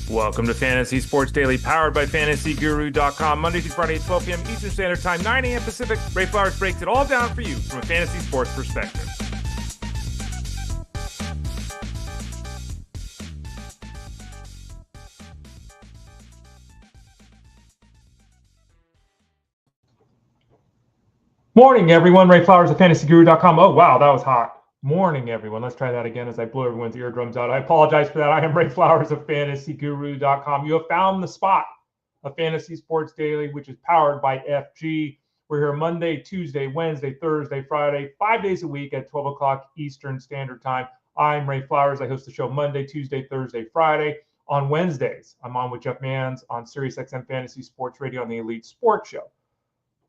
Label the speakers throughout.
Speaker 1: Welcome to Fantasy Sports Daily, powered by FantasyGuru.com. Monday through Friday at 12 p.m. Eastern Standard Time, 9 a.m. Pacific. Ray Flowers breaks it all down for you from a fantasy sports perspective. Morning, everyone. Ray Flowers of FantasyGuru.com. Oh, wow, that was hot. Morning, everyone. Let's try that again as I blow everyone's eardrums out. I apologize for that. I am Ray Flowers of FantasyGuru.com. You have found the spot of Fantasy Sports Daily, which is powered by FG. We're here Monday, Tuesday, Wednesday, Thursday, Friday, 5 days a week at 12 o'clock Eastern Standard Time. I'm Ray Flowers. I host the show Monday, Tuesday, Thursday, Friday. On Wednesdays, I'm on with Jeff Manns on SiriusXM Fantasy Sports Radio on the Elite Sports Show.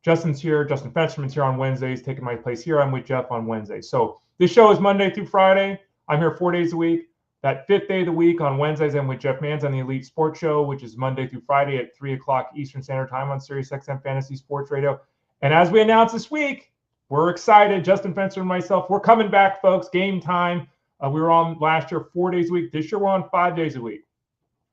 Speaker 1: Justin's here. Justin Fensterman's here on Wednesdays, taking my place here. I'm with Jeff on Wednesdays. So this show is Monday through Friday. I'm here 4 days a week. That fifth day of the week on Wednesdays, I'm with Jeff Manns on the Elite Sports Show, which is Monday through Friday at 3 o'clock Eastern Standard Time on SiriusXM Fantasy Sports Radio. And as we announced this week, we're excited. Justin Fenster and myself, we're coming back, folks. Game time. We were on last year 4 days a week. This year, we're on 5 days a week.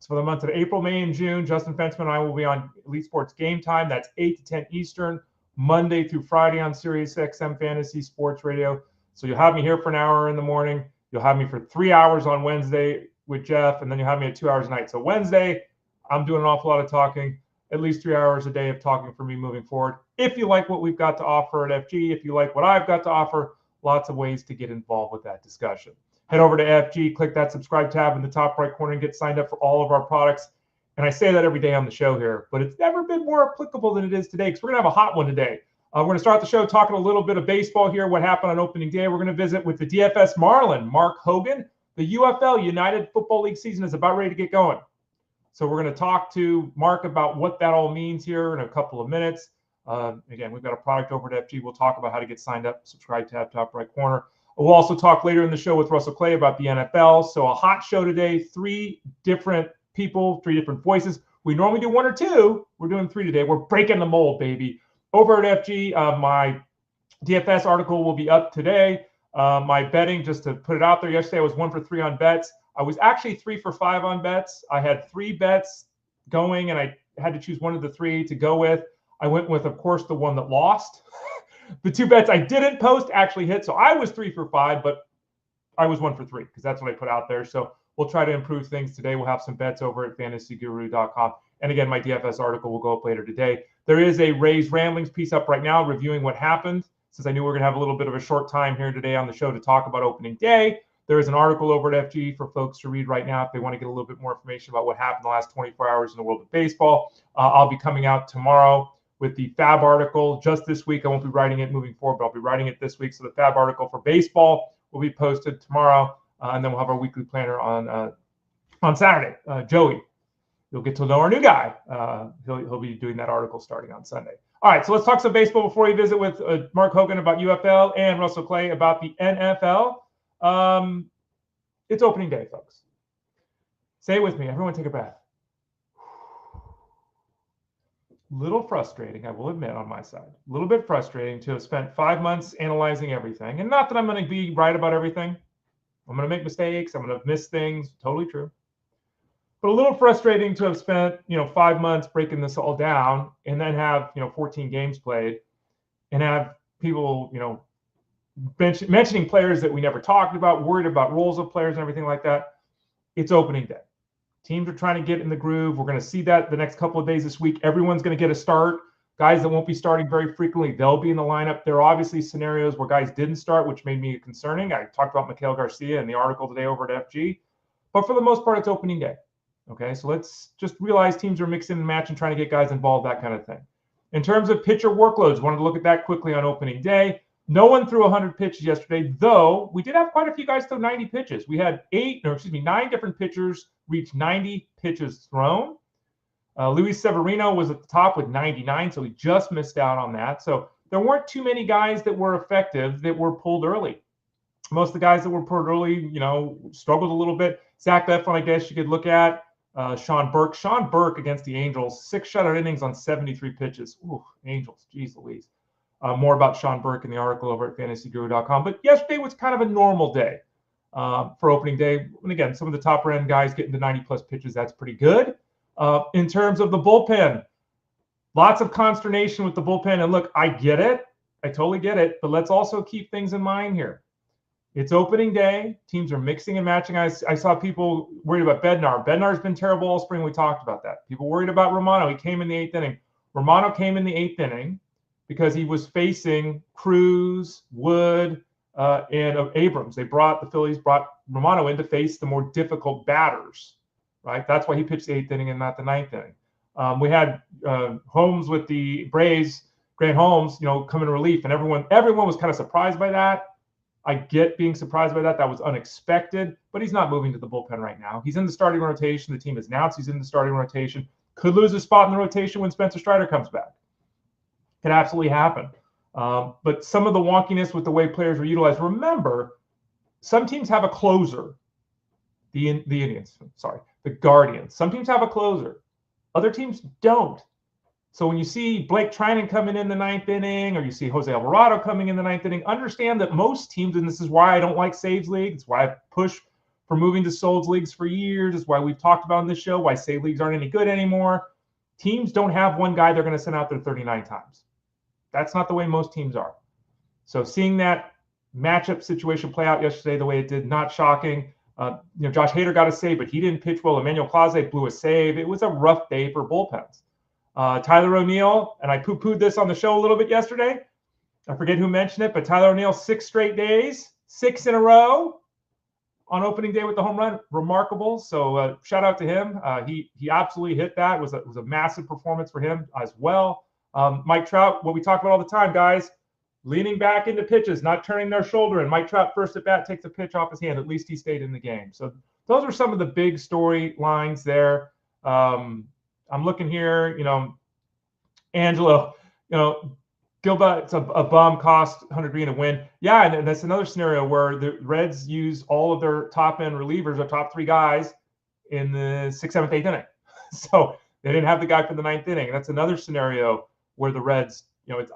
Speaker 1: So for the months of April, May, and June, Justin Fensterman and I will be on Elite Sports Game Time. That's 8 to 10 Eastern, Monday through Friday on SiriusXM Fantasy Sports Radio. So you'll have me here for an hour in the morning. You'll have me for 3 hours on Wednesday with Jeff, and then you'll have me at 2 hours a night. So Wednesday, I'm doing an awful lot of talking, at least 3 hours a day of talking for me moving forward. If you like what we've got to offer at FG, if you like what I've got to offer, lots of ways to get involved with that discussion. Head over to FG, click that subscribe tab in the top right corner and get signed up for all of our products. And I say that every day on the show here, but it's never been more applicable than it is today because we're going to have a hot one today. We're going to start the show talking a little bit of baseball here, what happened on opening day. We're going to visit with the DFS Marlin, Mark Hogan. The UFL, United Football League season, is about ready to get going. So we're going to talk to Mark about what that all means here in a couple of minutes. Again, we've got a product over at FG. We'll talk about how to get signed up, subscribe tab, top right corner. We'll also talk later in the show with Russell Clay about the NFL. So a hot show today, 3 different people, 3 different voices. We normally do 1 or 2. We're doing 3 today. We're breaking the mold, baby. Over at FG, my DFS article will be up today. My betting, just to put it out there, yesterday I was 1 for 3 on bets. I was actually 3 for 5 on bets. I had 3 bets going, and I had to choose one of the 3 to go with. I went with, of course, the one that lost. The 2 bets I didn't post actually hit. So I was 3 for 5, but I was 1 for 3 because that's what I put out there. So we'll try to improve things today. We'll have some bets over at FantasyGuru.com. And again, my DFS article will go up later today. There is a Rays Ramblings piece up right now reviewing what happened. Since I knew we were going to have a little bit of a short time here today on the show to talk about opening day, there is an article over at FG for folks to read right now if they want to get a little bit more information about what happened the last 24 hours in the world of baseball. I'll be coming out tomorrow with the Fab article just this week. I won't be writing it moving forward, but I'll be writing it this week. So the Fab article for baseball will be posted tomorrow, and then we'll have our weekly planner on Saturday. Joey, you'll get to know our new guy. He'll be doing that article starting on Sunday. All right, so let's talk some baseball before we visit with Mark Hogan about UFL and Russell Clay about the NFL. It's opening day, folks. Say it with me. Everyone take a breath. Little frustrating, I will admit, on my side. A little bit frustrating to have spent 5 months analyzing everything. And not that I'm going to be right about everything. I'm going to make mistakes. I'm going to miss things. Totally true. But a little frustrating to have spent, 5 months breaking this all down and then have, 14 games played and have people, mentioning players that we never talked about, worried about roles of players and everything like that. It's opening day. Teams are trying to get in the groove. We're going to see that the next couple of days this week. Everyone's going to get a start. Guys that won't be starting very frequently, they'll be in the lineup. There are obviously scenarios where guys didn't start, which made me concerning. I talked about Mikael Garcia in the article today over at FG. But for the most part, it's opening day. Okay, so let's just realize teams are mixing and matching, trying to get guys involved, that kind of thing. In terms of pitcher workloads, wanted to look at that quickly on opening day. No one threw 100 pitches yesterday, though we did have quite a few guys throw 90 pitches. We had 9 different pitchers reach 90 pitches thrown. Luis Severino was at the top with 99, so he just missed out on that. So there weren't too many guys that were effective that were pulled early. Most of the guys that were pulled early, struggled a little bit. Zach Eflin, I guess you could look at. Sean Burke against the Angels, 6 shutout innings on 73 pitches. Ooh, Angels, geez Louise. More about Sean Burke in the article over at FantasyGuru.com. But yesterday was kind of a normal day. for opening day. And again, some of the top end guys getting to 90+ pitches, that's pretty good. In terms of the bullpen, lots of consternation with the bullpen. And look, I get it. I totally get it. But let's also keep things in mind here. It's opening day. Teams are mixing and matching. I saw people worried about Bedar. Bednar's been terrible all spring. We talked about that. People worried about Romano. He came in the 8th inning. Romano came in the 8th inning because he was facing Cruz, Wood, and Abrams. The Phillies brought Romano in to face the more difficult batters, right? That's why he pitched the 8th inning and not the 9th inning. We had Holmes with the Braves, Grant Holmes, come in relief, and everyone was kind of surprised by that. I get being surprised by that. That was unexpected, but he's not moving to the bullpen right now. He's in the starting rotation. The team has announced he's in the starting rotation. Could lose a spot in the rotation when Spencer Strider comes back. Could absolutely happen. But some of the wonkiness with the way players were utilized. Remember, some teams have a closer. The Guardians. Some teams have a closer. Other teams don't. So when you see Blake Trinan coming in the 9th inning, or you see Jose Alvarado coming in the 9th inning, understand that most teams, and this is why I don't like saves leagues, it's why I push for moving to solds leagues for years, it's why we've talked about in this show, why save leagues aren't any good anymore. Teams don't have one guy they're going to send out there 39 times. That's not the way most teams are. So seeing that matchup situation play out yesterday the way it did, not shocking. Josh Hader got a save, but he didn't pitch well. Emmanuel Clase blew a save. It was a rough day for bullpens. Tyler O'Neill, and I poo-pooed this on the show a little bit yesterday. I forget who mentioned it, but Tyler O'Neill, 6 straight days, 6 in a row on opening day with the home run. Remarkable. So shout out to him. He absolutely hit that. It was a massive performance for him as well. Mike Trout, what we talk about all the time, guys, leaning back into pitches, not turning their shoulder. And Mike Trout, first at bat, takes a pitch off his hand. At least he stayed in the game. So those are some of the big storylines there. I'm looking here, Angelo, Gilbert, it's a bum, cost $100,000 to win. Yeah, and that's another scenario where the Reds use all of their top-end relievers, their top 3 guys, in the 6th, 7th, 8th inning. So they didn't have the guy for the 9th inning. That's another scenario where the Reds,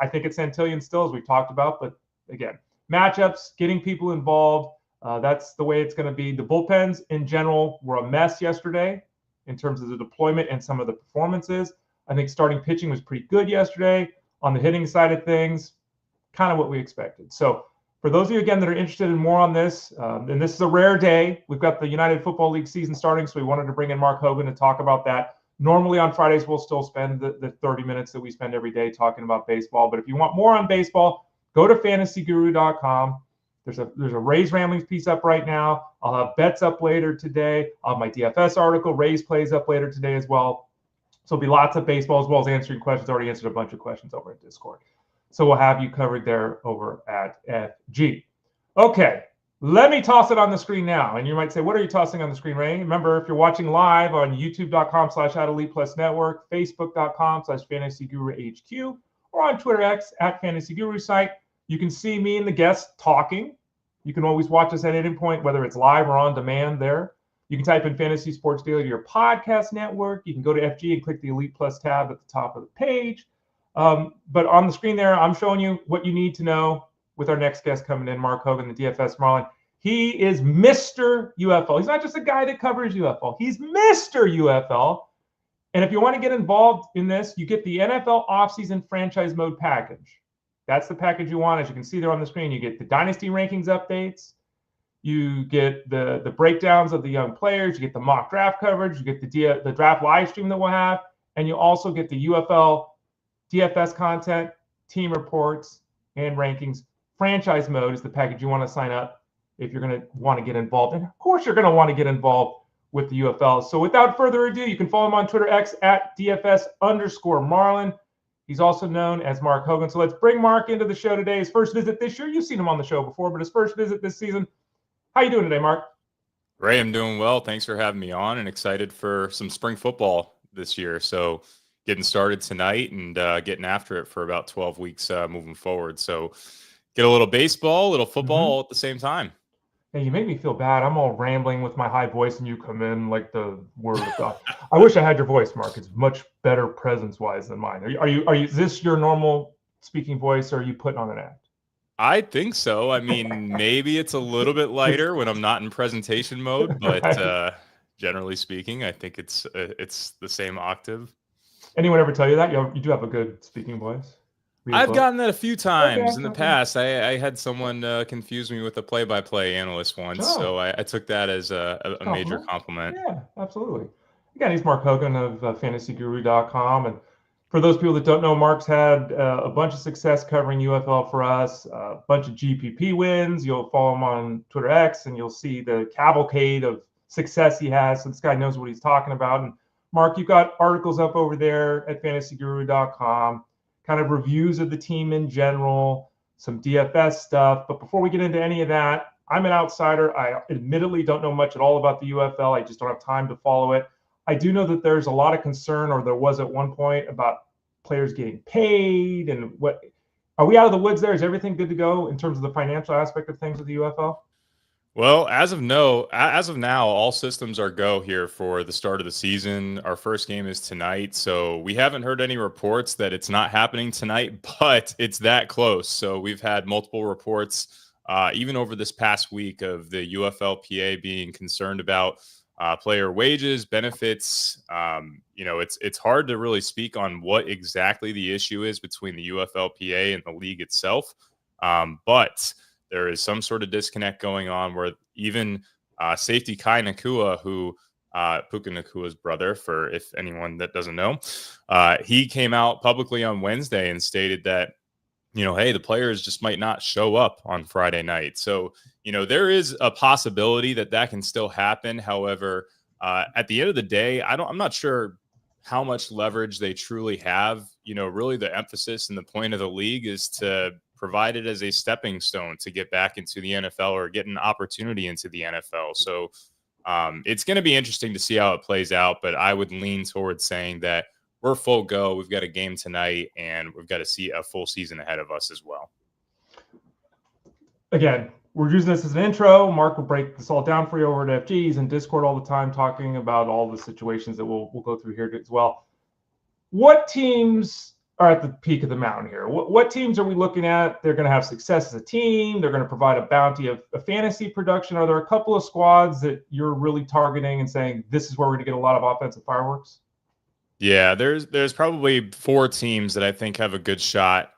Speaker 1: I think it's Santillan still, as we talked about. But again, matchups, getting people involved, that's the way it's going to be. The bullpens in general were a mess yesterday in terms of the deployment and some of the performances. I think starting pitching was pretty good yesterday. On the hitting side of things, kind of what we expected. So for those of you, again, that are interested in more on this, and this is a rare day, we've got the United Football League season starting, so we wanted to bring in Mark Hogan to talk about that. Normally on Fridays, we'll still spend the 30 minutes that we spend every day talking about baseball. But if you want more on baseball, go to fantasyguru.com. There's a Rays Ramblings piece up right now. I'll have bets up later today. I'll have my DFS article, Rays plays, up later today as well. So there'll be lots of baseball as well as answering questions. Already answered a bunch of questions over at Discord. So we'll have you covered there over at FG. Okay, let me toss it on the screen now. And you might say, what are you tossing on the screen, Ray? Remember, if you're watching live on youtube.com/@ElitePlusNetwork, facebook.com/FantasyGuruHQ, or on Twitter X @FantasyGuru site, you can see me and the guests talking. You can always watch us at any point, whether it's live or on demand there. You can type in Fantasy Sports Daily to your podcast network. You can go to FG and click the Elite Plus tab at the top of the page. But on the screen there, I'm showing you what you need to know with our next guest coming in, Mark Hogan, the DFS Marlin. He is Mr. UFL. He's not just a guy that covers UFL. He's Mr. UFL. And if you want to get involved in this, you get the NFL offseason franchise mode package. That's the package you want. As you can see there on the screen, you get the dynasty rankings updates. You get the breakdowns of the young players. You get the mock draft coverage. You get the draft live stream that we'll have. And you also get the UFL DFS content, team reports, and rankings. Franchise mode is the package you want to sign up if you're going to want to get involved. And of course, you're going to want to get involved with the UFL. So without further ado, you can follow him on Twitter X @DFS_Marlin. He's also known as Mark Hogan. So let's bring Mark into the show today. His first visit this year. You've seen him on the show before, but his first visit this season. How you doing today, Mark?
Speaker 2: Ray, I'm doing well. Thanks for having me on, and excited for some spring football this year. So getting started tonight and getting after it for about 12 weeks moving forward. So get a little baseball, a little football all at the same time.
Speaker 1: Hey, you make me feel bad. I'm all rambling with my high voice, and you come in like the word of God. I wish I had your voice, Mark. It's much better presence-wise than mine. Are you? Is this your normal speaking voice, or are you putting on an act?
Speaker 2: I think so. I mean, maybe it's a little bit lighter when I'm not in presentation mode, but
Speaker 1: Right.
Speaker 2: generally speaking, I think it's the same octave.
Speaker 1: Anyone ever tell you that? You do have a good speaking voice. Read a
Speaker 2: I've
Speaker 1: book.
Speaker 2: gotten that a few
Speaker 1: Okay,
Speaker 2: times in the
Speaker 1: okay.
Speaker 2: past. I had someone confuse me with a play-by-play analyst once,
Speaker 1: Oh,
Speaker 2: so I took that as a major
Speaker 1: compliment.
Speaker 2: compliment.
Speaker 1: Yeah, absolutely. Again, he's Mark Hogan of fantasyguru.com. And for those people that don't know, Mark's had a bunch of success covering UFL for us, a bunch of GPP wins. You'll follow him on Twitter X and you'll see the cavalcade of success he has. So this guy knows what he's talking about. And Mark, you've got articles up over there at fantasyguru.com, kind of reviews of the team in general, some DFS stuff. But before we get into any of that, I'm an outsider. I admittedly don't know much at all about the UFL. I just don't have time to follow it. I do know that there's a lot of concern, or there was at one point, about players getting paid and what. Are we out of the woods there? Is everything good to go in terms of the financial aspect of things with the UFL?
Speaker 2: Well, as of now, all systems are go here for the start of the season. Our first game is tonight, so we haven't heard any reports that it's not happening tonight, but it's that close. So we've had multiple reports, even over this past week, of the UFLPA being concerned about player wages, benefits. It's hard to really speak on what exactly the issue is between the UFLPA and the league itself, but there is some sort of disconnect going on where even safety Kai Nakua, who Puka Nakua's brother, for if anyone that doesn't know, he came out publicly on Wednesday and stated that, hey, the players just might not show up on Friday night. So, there is a possibility that can still happen. However, at the end of the day, I'm not sure how much leverage they truly have. Really the emphasis and the point of the league is to provide it as a stepping stone to get back into the NFL or get an opportunity into the NFL. So it's going to be interesting to see how it plays out, but I would lean towards saying that we're full go. We've got a game tonight and we've got to see a full season ahead of us as well.
Speaker 1: Again, we're using this as an intro. Mark will break this all down for you over at FGs and Discord all the time, talking about all the situations that we'll go through here as well. What teams are at the peak of the mountain here? What teams are we looking at? They're going to have success as a team. They're going to provide a bounty of fantasy production. Are there a couple of squads that you're really targeting and saying this is where we're going to get a lot of offensive fireworks?
Speaker 2: Yeah, there's probably 4 teams that I think have a good shot.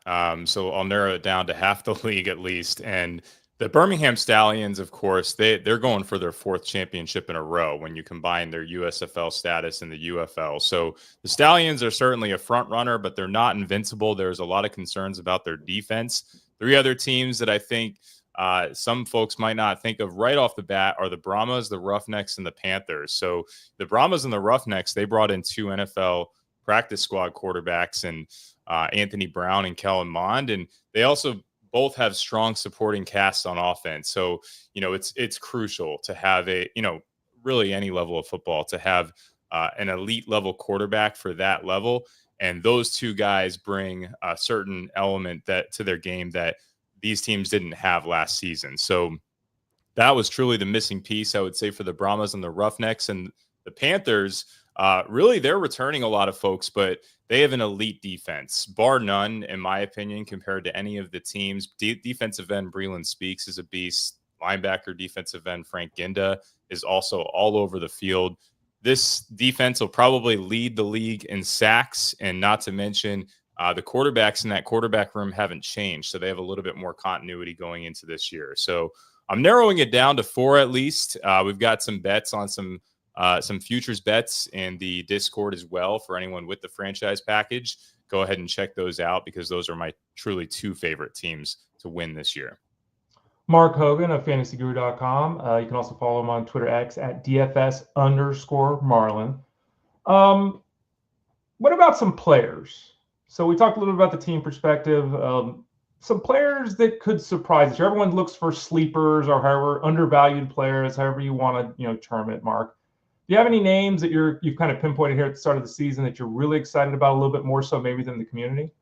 Speaker 2: So I'll narrow it down to half the league at least. And the Birmingham Stallions, of course, they're going for their 4th championship in a row when you combine their USFL status and the UFL. So the Stallions are certainly a front runner, but they're not invincible. There's a lot of concerns about their defense. 3 other teams that I think some folks might not think of right off the bat are the Brahmas, the Roughnecks, and the Panthers. So the Brahmas and the Roughnecks, they brought in 2 NFL practice squad quarterbacks, and Anthony Brown and Kellen Mond, and they also both have strong supporting casts on offense. So, it's crucial to have really any level of football to have an elite level quarterback for that level. And those 2 guys bring a certain element to their game that these teams didn't have last season. So that was truly the missing piece, I would say, for the Brahmas and the Roughnecks. And the Panthers, really, they're returning a lot of folks, but they have an elite defense, bar none, in my opinion, compared to any of the teams. Defensive end Breland Speaks is a beast. Linebacker defensive end Frank Ginda is also all over the field. This defense will probably lead the league in sacks, and not to mention the quarterbacks in that quarterback room haven't changed, so they have a little bit more continuity going into this year. So I'm narrowing it down to 4 at least. We've got some bets on some futures bets in the Discord as well for anyone with the franchise package. Go ahead and check those out because those are my truly 2 favorite teams to win this year.
Speaker 1: Mark Hogan of fantasyguru.com. You can also follow him on Twitter X at DFS_Marlin. What about some players? So we talked a little bit about the team perspective. Some players that could surprise us. Everyone looks for sleepers or however undervalued players, however you want to term it, Mark. Do you have any names that you've kind of pinpointed here at the start of the season that you're really excited about a little bit more so maybe than the community?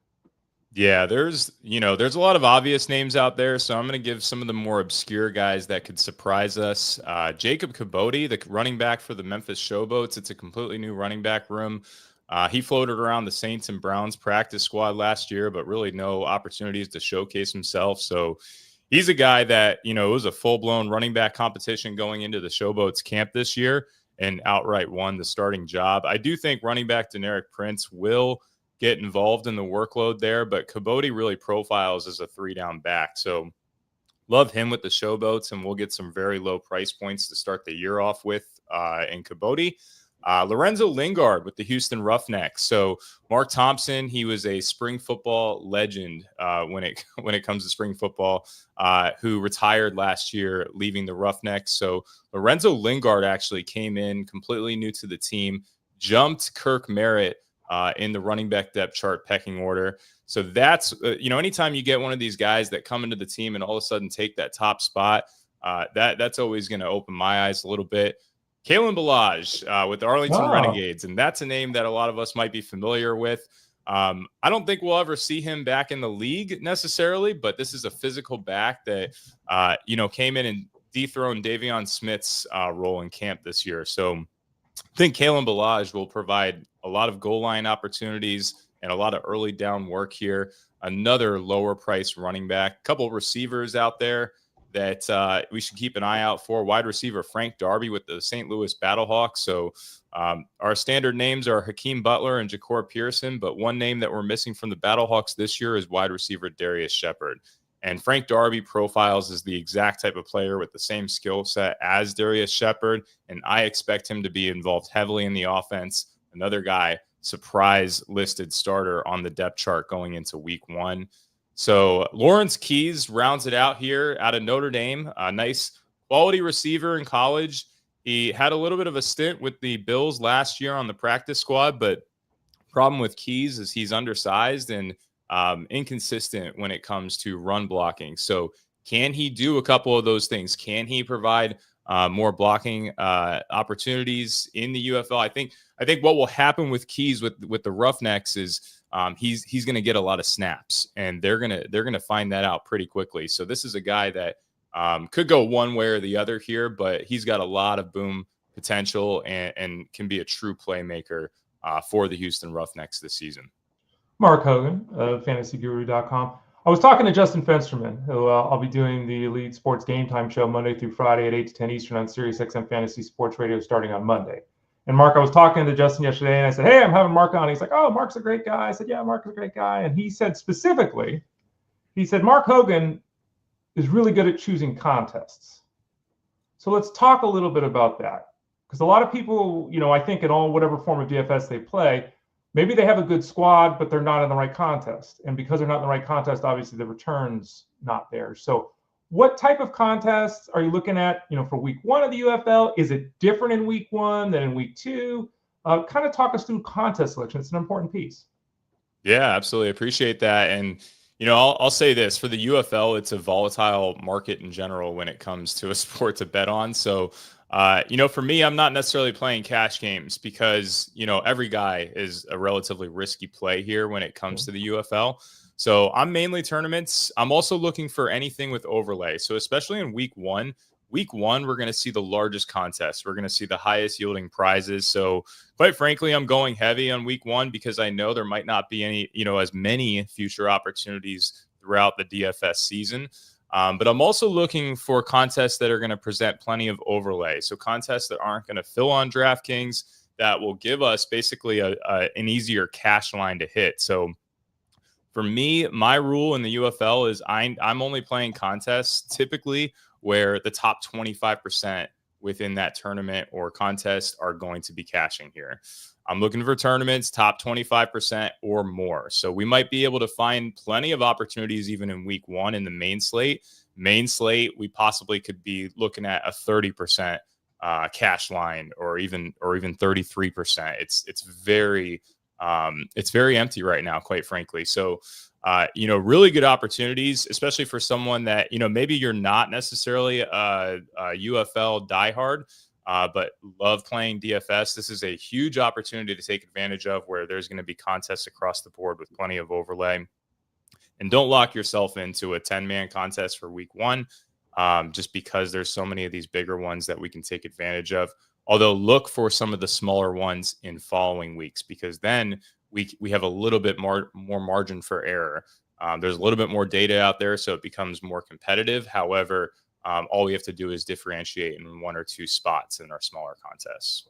Speaker 2: Yeah, there's a lot of obvious names out there, so I'm going to give some of the more obscure guys that could surprise us. Jacob Caboti, the running back for the Memphis Showboats. It's a completely new running back room. He floated around the Saints and Browns practice squad last year, but really no opportunities to showcase himself. So he's a guy that, it was a full-blown running back competition going into the Showboats camp this year and outright won the starting job. I do think running back Deneric Prince will get involved in the workload there, but Cabote really profiles as a 3-down back. So love him with the Showboats, and we'll get some very low price points to start the year off with in Cabote. Lorenzo Lingard with the Houston Roughnecks. So Mark Thompson, he was a spring football legend when it comes to spring football, who retired last year, leaving the Roughnecks. So Lorenzo Lingard actually came in completely new to the team, jumped Kirk Merritt in the running back depth chart pecking order. So that's, anytime you get one of these guys that come into the team and all of a sudden take that top spot, that's always going to open my eyes a little bit. Kalen Ballage with the Arlington Renegades, and that's a name that a lot of us might be familiar with. I don't think we'll ever see him back in the league necessarily, but this is a physical back that, came in and dethroned Davion Smith's role in camp this year. So I think Kalen Ballage will provide a lot of goal line opportunities and a lot of early down work here. Another lower price running back, a couple of receivers out there that we should keep an eye out for. Wide receiver Frank Darby with the St. Louis Battlehawks. So our standard names are Hakeem Butler and Ja'Cour Pearson, but one name that we're missing from the Battlehawks this year is wide receiver Darius Shepard. And Frank Darby profiles as the exact type of player with the same skill set as Darius Shepard, and I expect him to be involved heavily in the offense. Another guy, surprise listed starter on the depth chart going into week 1. So Lawrence Keys rounds it out here out of Notre Dame, a nice quality receiver in college. He had a little bit of a stint with the Bills last year on the practice squad, but problem with Keys is he's undersized and inconsistent when it comes to run blocking. So can he do a couple of those things? Can he provide more blocking opportunities in the UFL? I think what will happen with Keys with the Roughnecks is he's going to get a lot of snaps, and they're gonna find that out pretty quickly. So this is a guy that could go one way or the other here, but he's got a lot of boom potential and can be a true playmaker for the Houston Roughnecks this season.
Speaker 1: Mark Hogan of FantasyGuru.com. I was talking to Justin Fensterman, who I'll be doing the Elite Sports Game Time show Monday through Friday at 8 to 10 Eastern on SiriusXM Fantasy Sports Radio starting on Monday. And Mark, I was talking to Justin yesterday, and I said, hey, I'm having Mark on. He's like, oh, Mark's a great guy. I said, yeah, Mark's a great guy. And he said specifically, Mark Hogan is really good at choosing contests. So let's talk a little bit about that. Because a lot of people, I think in whatever form of DFS they play, maybe they have a good squad, but they're not in the right contest. And because they're not in the right contest, obviously the return's not there. So what type of contests are you looking at, for week 1 of the UFL? Is it different in week 1 than in week 2? Kind of talk us through contest selection. It's an important piece.
Speaker 2: Yeah, absolutely. Appreciate that. And, I'll say this, for the UFL, it's a volatile market in general when it comes to a sport to bet on. So, for me, I'm not necessarily playing cash games because, every guy is a relatively risky play here when it comes to the UFL. So I'm mainly tournaments. I'm also looking for anything with overlay. So especially in week 1, we're going to see the largest contests. We're going to see the highest yielding prizes. So quite frankly, I'm going heavy on week 1 because I know there might not be any, as many future opportunities throughout the DFS season. But I'm also looking for contests that are going to present plenty of overlay. So contests that aren't going to fill on DraftKings, that will give us basically an easier cash line to hit. So for me, my rule in the UFL is I'm only playing contests typically where the top 25% within that tournament or contest are going to be cashing here. I'm looking for tournaments, top 25% or more. So we might be able to find plenty of opportunities even in week 1 in the main slate. We possibly could be looking at a 30% cash line or even 33%. It's very empty right now, quite frankly. So, really good opportunities, especially for someone that, maybe you're not necessarily a UFL diehard, but love playing DFS. This is a huge opportunity to take advantage of where there's going to be contests across the board with plenty of overlay. And don't lock yourself into a 10-man contest for week 1, just because there's so many of these bigger ones that we can take advantage of. Although look for some of the smaller ones in following weeks, because then we have a little bit more margin for error. There's a little bit more data out there, so it becomes more competitive. However, all we have to do is differentiate in one or two spots in our smaller contests.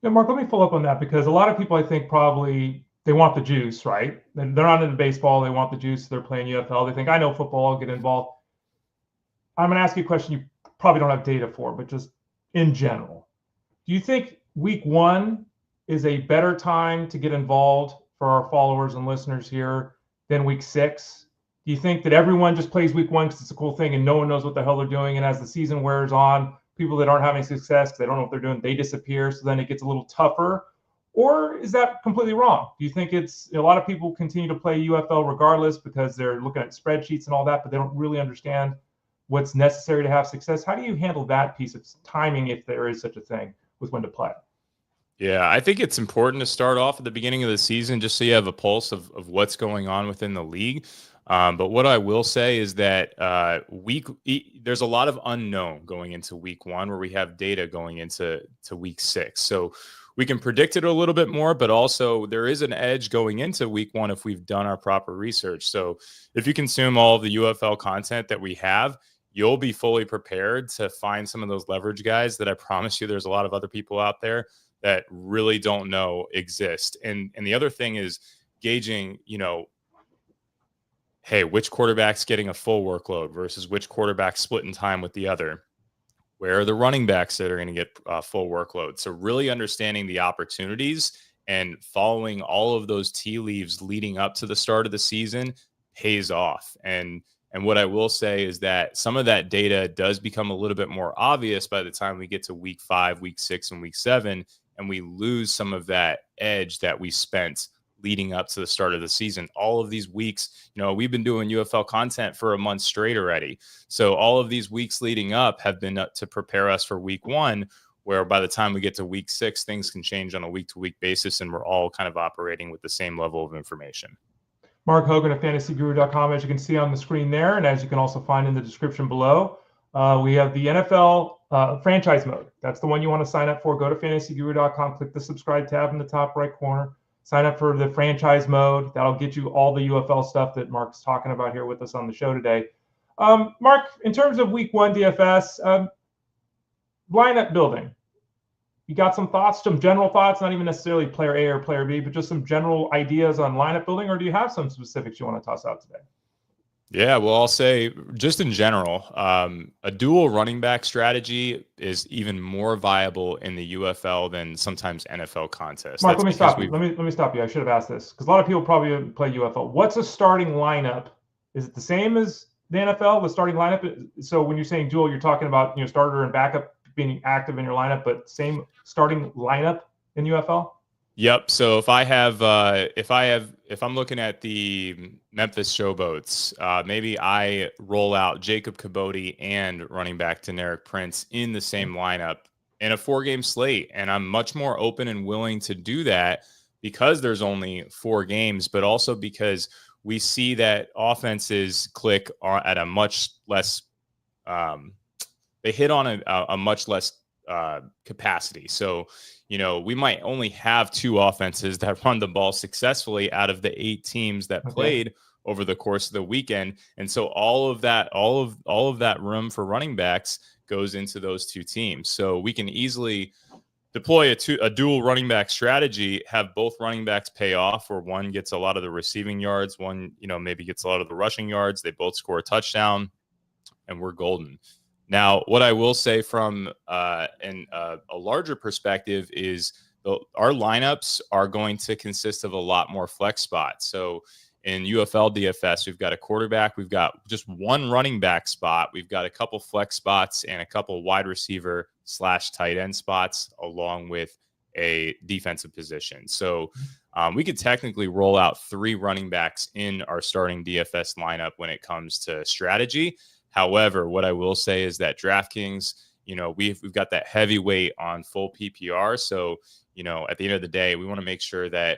Speaker 1: Yeah, Mark, let me follow up on that, because a lot of people, I think, probably they want the juice, right? They're not into baseball. They want the juice. They're playing UFL. They think, I know football, I'll get involved. I'm going to ask you a question you probably don't have data for, but just in general. Do you think week 1 is a better time to get involved for our followers and listeners here than week 6? Do you think that everyone just plays week 1 because it's a cool thing and no one knows what the hell they're doing? And as the season wears on, people that aren't having success, they don't know what they're doing, they disappear. So then it gets a little tougher. Or is that completely wrong? Do you think it's a lot of people continue to play UFL regardless because they're looking at spreadsheets and all that, but they don't really understand what's necessary to have success? How do you handle that piece of timing, if there is such a thing, with when to play?
Speaker 2: Yeah, I think it's important to start off at the beginning of the season just so you have a pulse of what's going on within the league. But what I will say is that there's a lot of unknown going into week 1, where we have data going into week 6. So we can predict it a little bit more, but also there is an edge going into week 1 if we've done our proper research. So if you consume all of the UFL content that we have, you'll be fully prepared to find some of those leverage guys that I promise you there's a lot of other people out there that really don't know exist. And the other thing is gauging, hey, which quarterback's getting a full workload versus which quarterback's splitting time with the other. Where are the running backs that are going to get full workload? So really understanding the opportunities and following all of those tea leaves leading up to the start of the season pays off. And what I will say is that some of that data does become a little bit more obvious by the time we get to week 5, week 6, and week 7, and we lose some of that edge that we spent leading up to the start of the season. All of these weeks, we've been doing UFL content for a month straight already. So all of these weeks leading up have been to prepare us for week 1, where by the time we get to week 6, things can change on a week-to-week basis, and we're all kind of operating with the same level of information.
Speaker 1: Mark Hogan at fantasyguru.com, as you can see on the screen there, and as you can also find in the description below. We have the NFL franchise mode. That's the one you want to sign up for. Go to fantasyguru.com, click the subscribe tab in the top right corner. Sign up for the franchise mode. That'll get you all the UFL stuff that Mark's talking about here with us on the show today. Mark, in terms of week 1 DFS, lineup building, you got some thoughts, some general thoughts, not even necessarily player A or player B, but just some general ideas on lineup building, or do you have some specifics you want to toss out today?
Speaker 2: Yeah, well, I'll say just in general, a dual running back strategy is even more viable in the UFL than sometimes NFL contests.
Speaker 1: Mark, let me stop you. Let me stop you. I should have asked this because a lot of people probably play UFL. What's a starting lineup? Is it the same as the NFL, the starting lineup? So when you're saying dual, you're talking about starter and backup being active in your lineup, but same starting lineup in UFL?
Speaker 2: Yep. So if I'm looking at the Memphis Showboats, maybe I roll out Jacob Caboti and running back Deneric Prince in the same lineup in a 4-game slate. And I'm much more open and willing to do that because there's only 4 games, but also because we see that offenses click at a much less, they hit on a much less capacity. So, we might only have 2 offenses that run the ball successfully out of the 8 teams that played over the course of the weekend. And so all of that room for running backs goes into those 2 teams. So we can easily deploy a dual running back strategy, have both running backs pay off, where one gets a lot of the receiving yards, one, maybe gets a lot of the rushing yards. They both score a touchdown, and we're golden. Now, what I will say from a larger perspective is our lineups are going to consist of a lot more flex spots. So in UFL DFS, we've got a quarterback, we've got just 1 running back spot, we've got a couple flex spots and a couple wide receiver / tight end spots, along with a defensive position. So we could technically roll out 3 running backs in our starting DFS lineup when it comes to strategy. However, what I will say is that DraftKings, we've got that heavy weight on full PPR. So, at the end of the day, we want to make sure that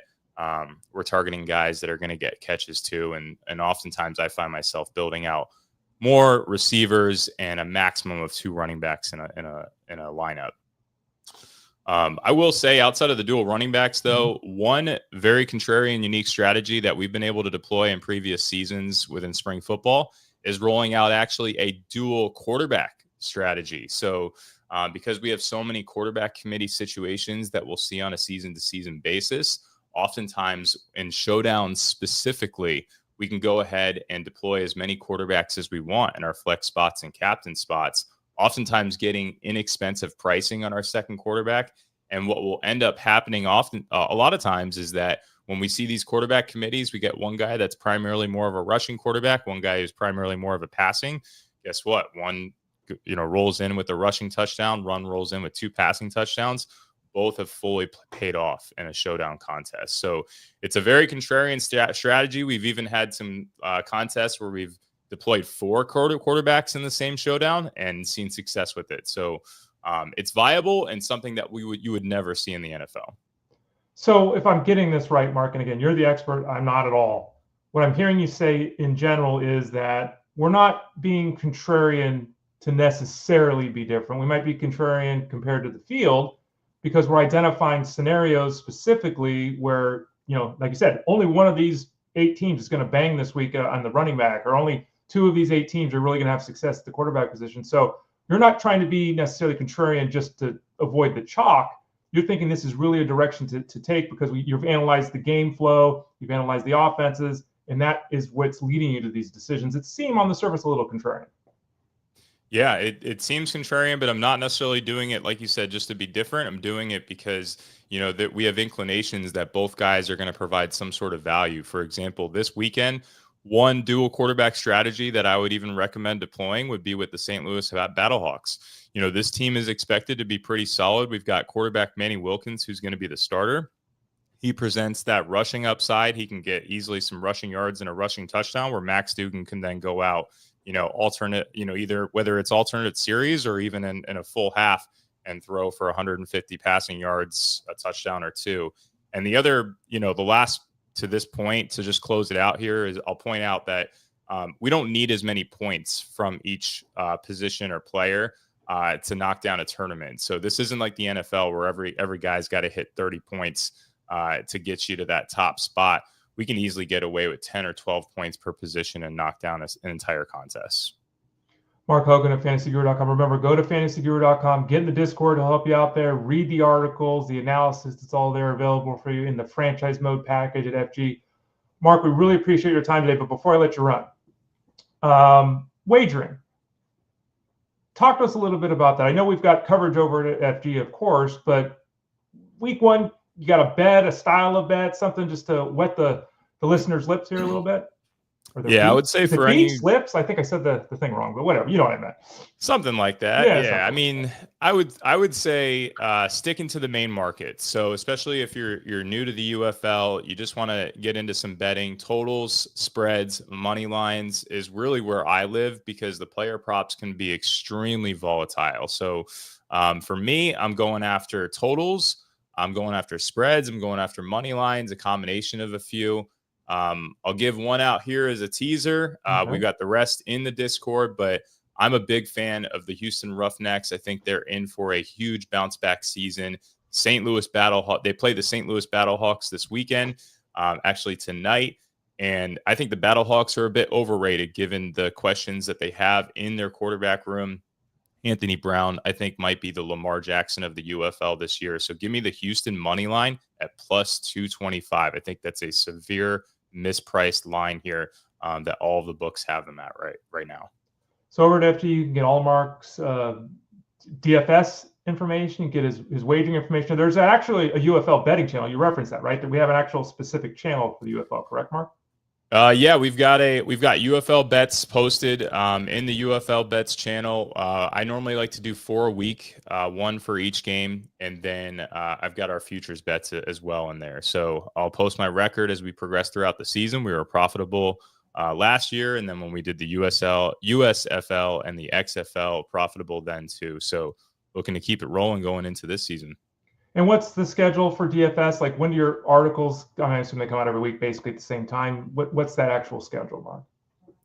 Speaker 2: we're targeting guys that are going to get catches too. And oftentimes I find myself building out more receivers and a maximum of 2 running backs in a lineup. I will say, outside of the dual running backs, though, one very contrarian, unique strategy that we've been able to deploy in previous seasons within spring football is rolling out actually a dual quarterback strategy. So because we have so many quarterback committee situations that we'll see on a season-to-season basis, oftentimes in showdowns specifically, we can go ahead and deploy as many quarterbacks as we want in our flex spots and captain spots, oftentimes getting inexpensive pricing on our second quarterback. And what will end up happening often, a lot of times, is that when we see these quarterback committees, we get one guy that's primarily more of a rushing quarterback, one guy who's primarily more of a passing. Guess what? One, rolls in with a rushing touchdown, one rolls in with 2 passing touchdowns. Both have fully paid off in a showdown contest. So it's a very contrarian strategy. We've even had some contests where we've deployed 4 quarterbacks in the same showdown and seen success with it. So it's viable and something that you would never see in the NFL.
Speaker 1: So if I'm getting this right, Mark, and again, you're the expert, I'm not at all. What I'm hearing you say in general is that we're not being contrarian to necessarily be different. We might be contrarian compared to the field because we're identifying scenarios specifically where, like you said, only one of these 8 teams is going to bang this week on the running back, or only 2 of these 8 teams are really going to have success at the quarterback position. So you're not trying to be necessarily contrarian just to avoid the chalk. You're thinking this is really a direction to take because you've analyzed the game flow, you've analyzed the offenses, and that is what's leading you to these decisions that seem on the surface a little contrarian.
Speaker 2: Yeah, it seems contrarian, but I'm not necessarily doing it, like you said, just to be different. I'm doing it because, that we have inclinations that both guys are going to provide some sort of value. For example, this weekend, one dual quarterback strategy that I would even recommend deploying would be with the St. Louis Battlehawks. This team is expected to be pretty solid. We've got quarterback Manny Wilkins, who's going to be the starter. He presents that rushing upside. He can get easily some rushing yards and a rushing touchdown where Max Duggan can then go out, alternate, either whether it's alternate series or even in a full half and throw for 150 passing yards, a touchdown or 2. And the other, the last to this point, to just close it out here, is I'll point out that we don't need as many points from each position or player to knock down a tournament. So this isn't like the NFL where every guy's got to hit 30 points to get you to that top spot. We can easily get away with 10 or 12 points per position and knock down an entire contest.
Speaker 1: Mark Hogan of fantasyguru.com. Remember, go to fantasyguru.com, get in the Discord to help you out there, read the articles, the analysis. It's all there available for you in the franchise mode package at FG. Mark, we really appreciate your time today, but before I let you run, wagering. Talk to us a little bit about that. I know we've got coverage over at FG, of course, but week 1, you got a bet, a style of bet, something just to wet the listeners' lips here a little bit?
Speaker 2: I would say for any
Speaker 1: slips, I think I said the thing wrong, but whatever, you know what I meant.
Speaker 2: Something like that. Yeah. I mean, I would say sticking to the main market. So especially if you're new to the UFL, you just want to get into some betting. Totals, spreads, money lines is really where I live because the player props can be extremely volatile. So for me, I'm going after totals. I'm going after spreads. I'm going after money lines, a combination of a few. I'll give one out here as a teaser. We got the rest in the Discord, but I'm a big fan of the Houston Roughnecks. I think they're in for a huge bounce back season. St. Louis Battlehawks. They play the St. Louis Battlehawks this weekend, actually tonight. And I think the Battlehawks are a bit overrated given the questions that they have in their quarterback room. Anthony Brown, I think, might be the Lamar Jackson of the UFL this year. So give me the Houston money line at plus 225. I think that's a severe mispriced line here that all of the books have them at right now.
Speaker 1: So over at FG, you can get all Mark's DFS information, you get his wagering information. There's actually a UFL betting channel. You referenced that, right? That we have an actual specific channel for the UFL, correct, Mark?
Speaker 2: Yeah, we've got UFL bets posted in the UFL bets channel. I normally like to do 4 a week, 1 for each game, and then I've got our futures bets as well in there. So I'll post my record as we progress throughout the season. We were profitable last year, and then when we did the USFL and the XFL, profitable then too. So looking to keep it rolling going into this season.
Speaker 1: And what's the schedule for DFS? Like, when do your articles, I assume they come out every week basically at the same time. What's that actual schedule, Mark?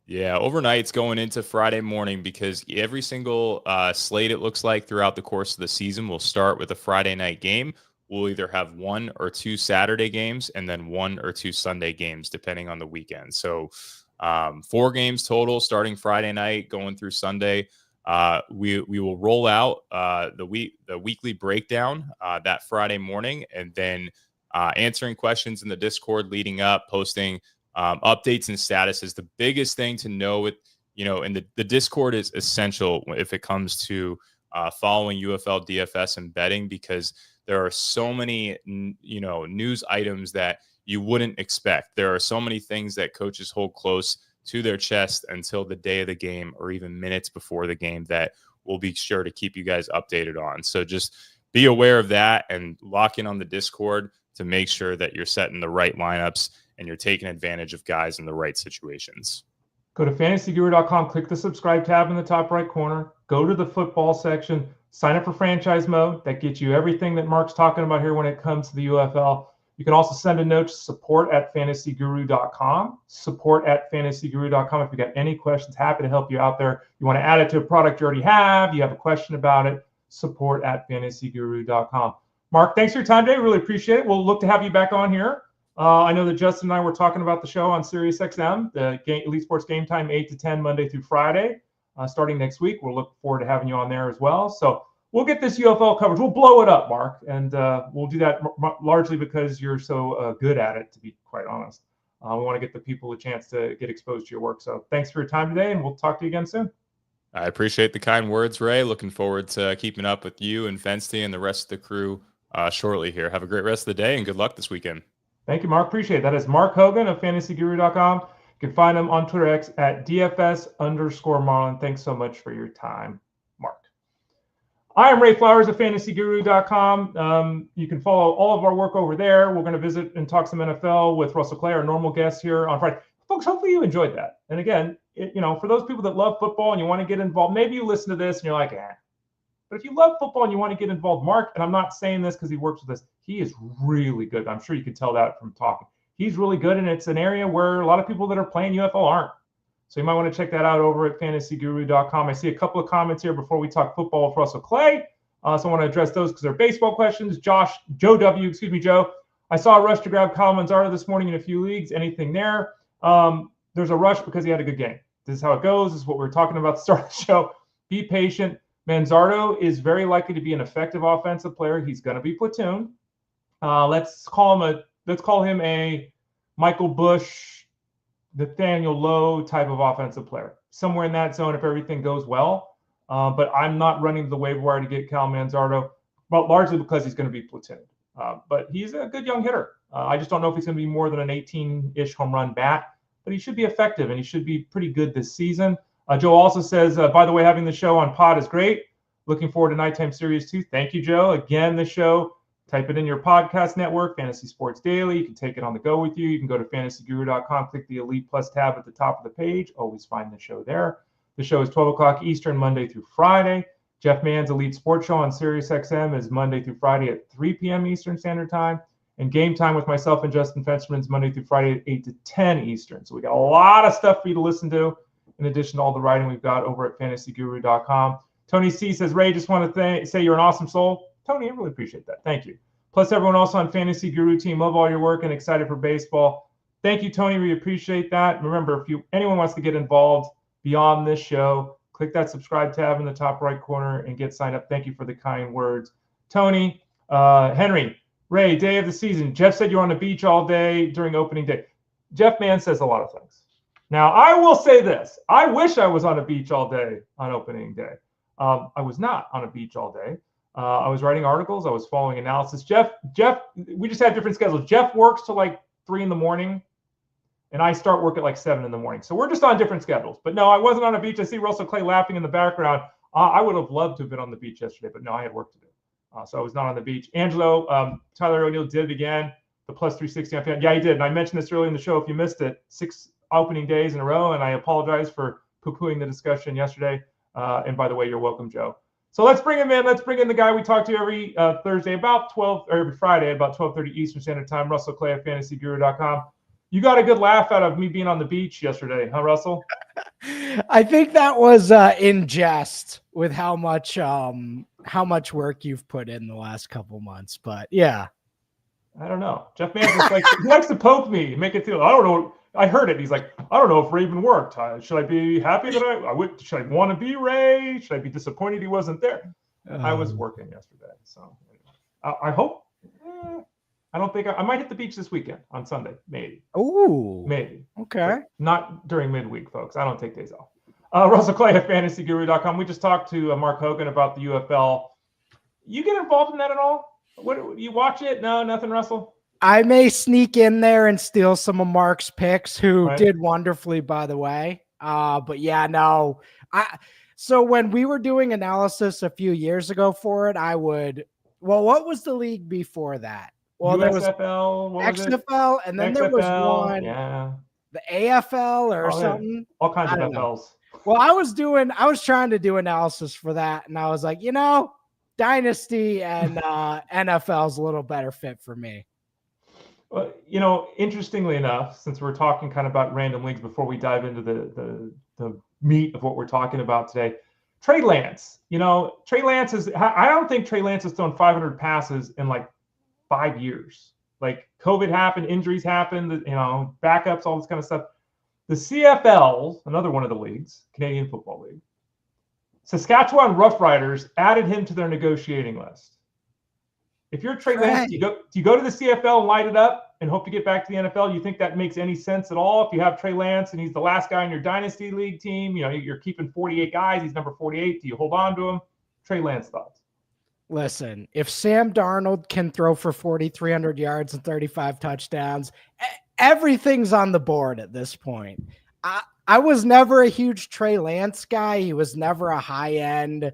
Speaker 2: Yeah, overnight's going into Friday morning because every single slate, it looks like, throughout the course of the season will start with a Friday night game. We'll either have 1 or 2 Saturday games and then 1 or 2 Sunday games, depending on the weekend. So 4 games total starting Friday night, going through Sunday. We will roll out the weekly breakdown that Friday morning, and then answering questions in the Discord leading up, posting updates and statuses. The biggest thing to know with, and the Discord is essential if it comes to following UFL, DFS, and betting, because there are so many, news items that you wouldn't expect. There are so many things that coaches hold close to their chest until the day of the game or even minutes before the game that we'll be sure to keep you guys updated on. So just be aware of that and lock in on the Discord to make sure that you're setting the right lineups and you're taking advantage of guys in the right situations.
Speaker 1: Go to fantasyguru.com, click the subscribe tab in the top right corner, go to the football section, sign up for franchise mode. That gets you everything that Mark's talking about here when it comes to the UFL. You can also send a note to support@fantasyguru.com, support@fantasyguru.com. If you got any questions, happy to help you out there. You want to add it to a product you already have, you have a question about it, support@fantasyguru.com. Mark, thanks for your time today. Really appreciate it. We'll look to have you back on here. I know that Justin and I were talking about the show on SiriusXM, the Elite Sports Game Time, 8 to 10, Monday through Friday, starting next week. We'll look forward to having you on there as well. So we'll get this UFL coverage. We'll blow it up, Mark, and we'll do that largely because you're so good at it, to be quite honest. We want to get the people a chance to get exposed to your work. So thanks for your time today, and we'll talk to you again soon.
Speaker 2: I appreciate the kind words, Ray. Looking forward to keeping up with you and Fensty and the rest of the crew shortly here. Have a great rest of the day and good luck this weekend.
Speaker 1: Thank you, Mark. Appreciate it. That is Mark Hogan of fantasyguru.com. You can find him on Twitter X at DFS_Marlin. Thanks so much for your time, Mark. I am Ray Flowers of fantasyguru.com. You can follow all of our work over there. We're going to visit and talk some NFL with Russell Clay, our normal guest here on Friday. Folks, hopefully you enjoyed that. And again, for those people that love football and you want to get involved, maybe you listen to this and you're like, eh. But if you love football and you want to get involved, Mark, and I'm not saying this because he works with us, he is really good. I'm sure you can tell that from talking. He's really good, and it's an area where a lot of people that are playing UFL aren't. So you might want to check that out over at fantasyguru.com. I see a couple of comments here before we talk football with Russell Clay. So I want to address those because they're baseball questions. Joe, I saw a rush to grab Kyle Manzardo this morning in a few leagues. Anything there? There's a rush because he had a good game. This is how it goes. This is what we were talking about at the start of the show. Be patient. Manzardo is very likely to be an effective offensive player. He's going to be platoon. Let's call him a Michael Bush, Nathaniel Lowe type of offensive player, somewhere in that zone if everything goes well. But I'm not running the waiver wire to get Cal Manzardo, but largely because he's going to be platoon. But he's a good young hitter. I just don't know if he's going to be more than an 18-ish home run bat, but he should be effective and he should be pretty good this season. Joe also says, by the way, having the show on pod is great. Looking forward to Nighttime Series 2. Thank you, Joe. Again, the show, type it in your podcast network, Fantasy Sports Daily. You can take it on the go with you. You can go to fantasyguru.com, click the Elite Plus tab at the top of the page. Always find the show there. The show is 12 o'clock Eastern, Monday through Friday. Jeff Mann's Elite Sports Show on SiriusXM is Monday through Friday at 3 p.m. Eastern Standard Time. And Game Time with myself and Justin Fensterman is Monday through Friday at 8 to 10 Eastern. So we got a lot of stuff for you to listen to, in addition to all the writing we've got over at fantasyguru.com. Tony C says, Ray, just want to say you're an awesome soul. Tony, I really appreciate that. Thank you. Plus, everyone else on Fantasy Guru team, love all your work and excited for baseball. Thank you, Tony. We appreciate that. Remember, if anyone wants to get involved beyond this show, click that subscribe tab in the top right corner and get signed up. Thank you for the kind words. Tony, Henry, Ray, day of the season. Jeff said you're on the beach all day during opening day. Jeff Mann says a lot of things. Now, I will say this. I wish I was on a beach all day on opening day. I was not on a beach all day. I was writing articles. I was following analysis. Jeff, we just have different schedules. Jeff works till like 3 a.m, and I start work at like 7 a.m. So we're just on different schedules. But no, I wasn't on a beach. I see Russell Clay laughing in the background. I would have loved to have been on the beach yesterday, but no, I had work to do. So I was not on the beach. Angelo, Tyler O'Neill did it again. The +360 on fan. Yeah, he did. And I mentioned this earlier in the show. If you missed it, 6 opening days in a row, and I apologize for poo-pooing the discussion yesterday. And by the way, you're welcome, Joe. So let's bring him in. Let's bring in the guy we talk to every Thursday about 12, or every Friday about 12:30 Eastern Standard Time. Russell Clay at fantasyguru.com. You got a good laugh out of me being on the beach yesterday, huh, Russell?
Speaker 3: I think that was in jest with how much work you've put in the last couple months. But yeah,
Speaker 1: I don't know. Jeff Mans likes to poke me, make it feel. I don't know. I heard it. He's like, I don't know if Raven worked. Should I be happy that I would? Should I want to be Ray? Should I be disappointed he wasn't there? I was working yesterday, so I hope. I don't think I might hit the beach this weekend on Sunday, maybe.
Speaker 3: Ooh,
Speaker 1: maybe.
Speaker 3: Okay.
Speaker 1: But not during midweek, folks. I don't take days off. Russell Clay at FantasyGuru.com. We just talked to Mark Hogan about the UFL. You get involved in that at all? What you watch it? No, nothing, Russell.
Speaker 3: I may sneak in there and steal some of Mark's picks, who did wonderfully, by the way. But yeah, no. So when we were doing analysis a few years ago for it, what was the league before that? Well,
Speaker 1: USFL,
Speaker 3: there was XFL, and then there was one, the AFL or something.
Speaker 1: All kinds of FLs.
Speaker 3: Well, I was trying to do analysis for that, and I was like, Dynasty and NFL is a little better fit for me.
Speaker 1: Well, interestingly enough, since we're talking kind of about random leagues before we dive into the meat of what we're talking about today, Trey Lance. Trey Lance I don't think Trey Lance has thrown 500 passes in like 5 years. Like COVID happened, injuries happened, backups, all this kind of stuff. The CFL, another one of the leagues, Canadian Football League, Saskatchewan Roughriders added him to their negotiating list. If you're Trey Lance, do you go to the CFL and light it up and hope to get back to the NFL? You think that makes any sense at all? If you have Trey Lance and he's the last guy in your dynasty league team, you're keeping 48 guys, he's number 48. Do you hold on to him? Trey Lance thoughts.
Speaker 3: Listen, if Sam Darnold can throw for 4,300 yards and 35 touchdowns, everything's on the board at this point. I was never a huge Trey Lance guy. He was never a high-end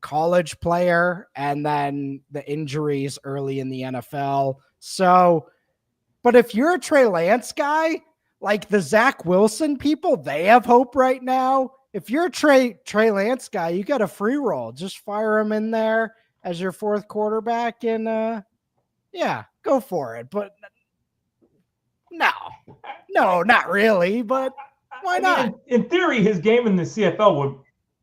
Speaker 3: college player, and then the injuries early in the NFL. So, but if you're a Trey Lance guy, like the Zach Wilson people, they have hope right now. If you're a Trey Lance guy, you got a free roll. Just fire him in there as your fourth quarterback, and go for it. But no, not really. But why not?
Speaker 1: In theory, his game in the CFL would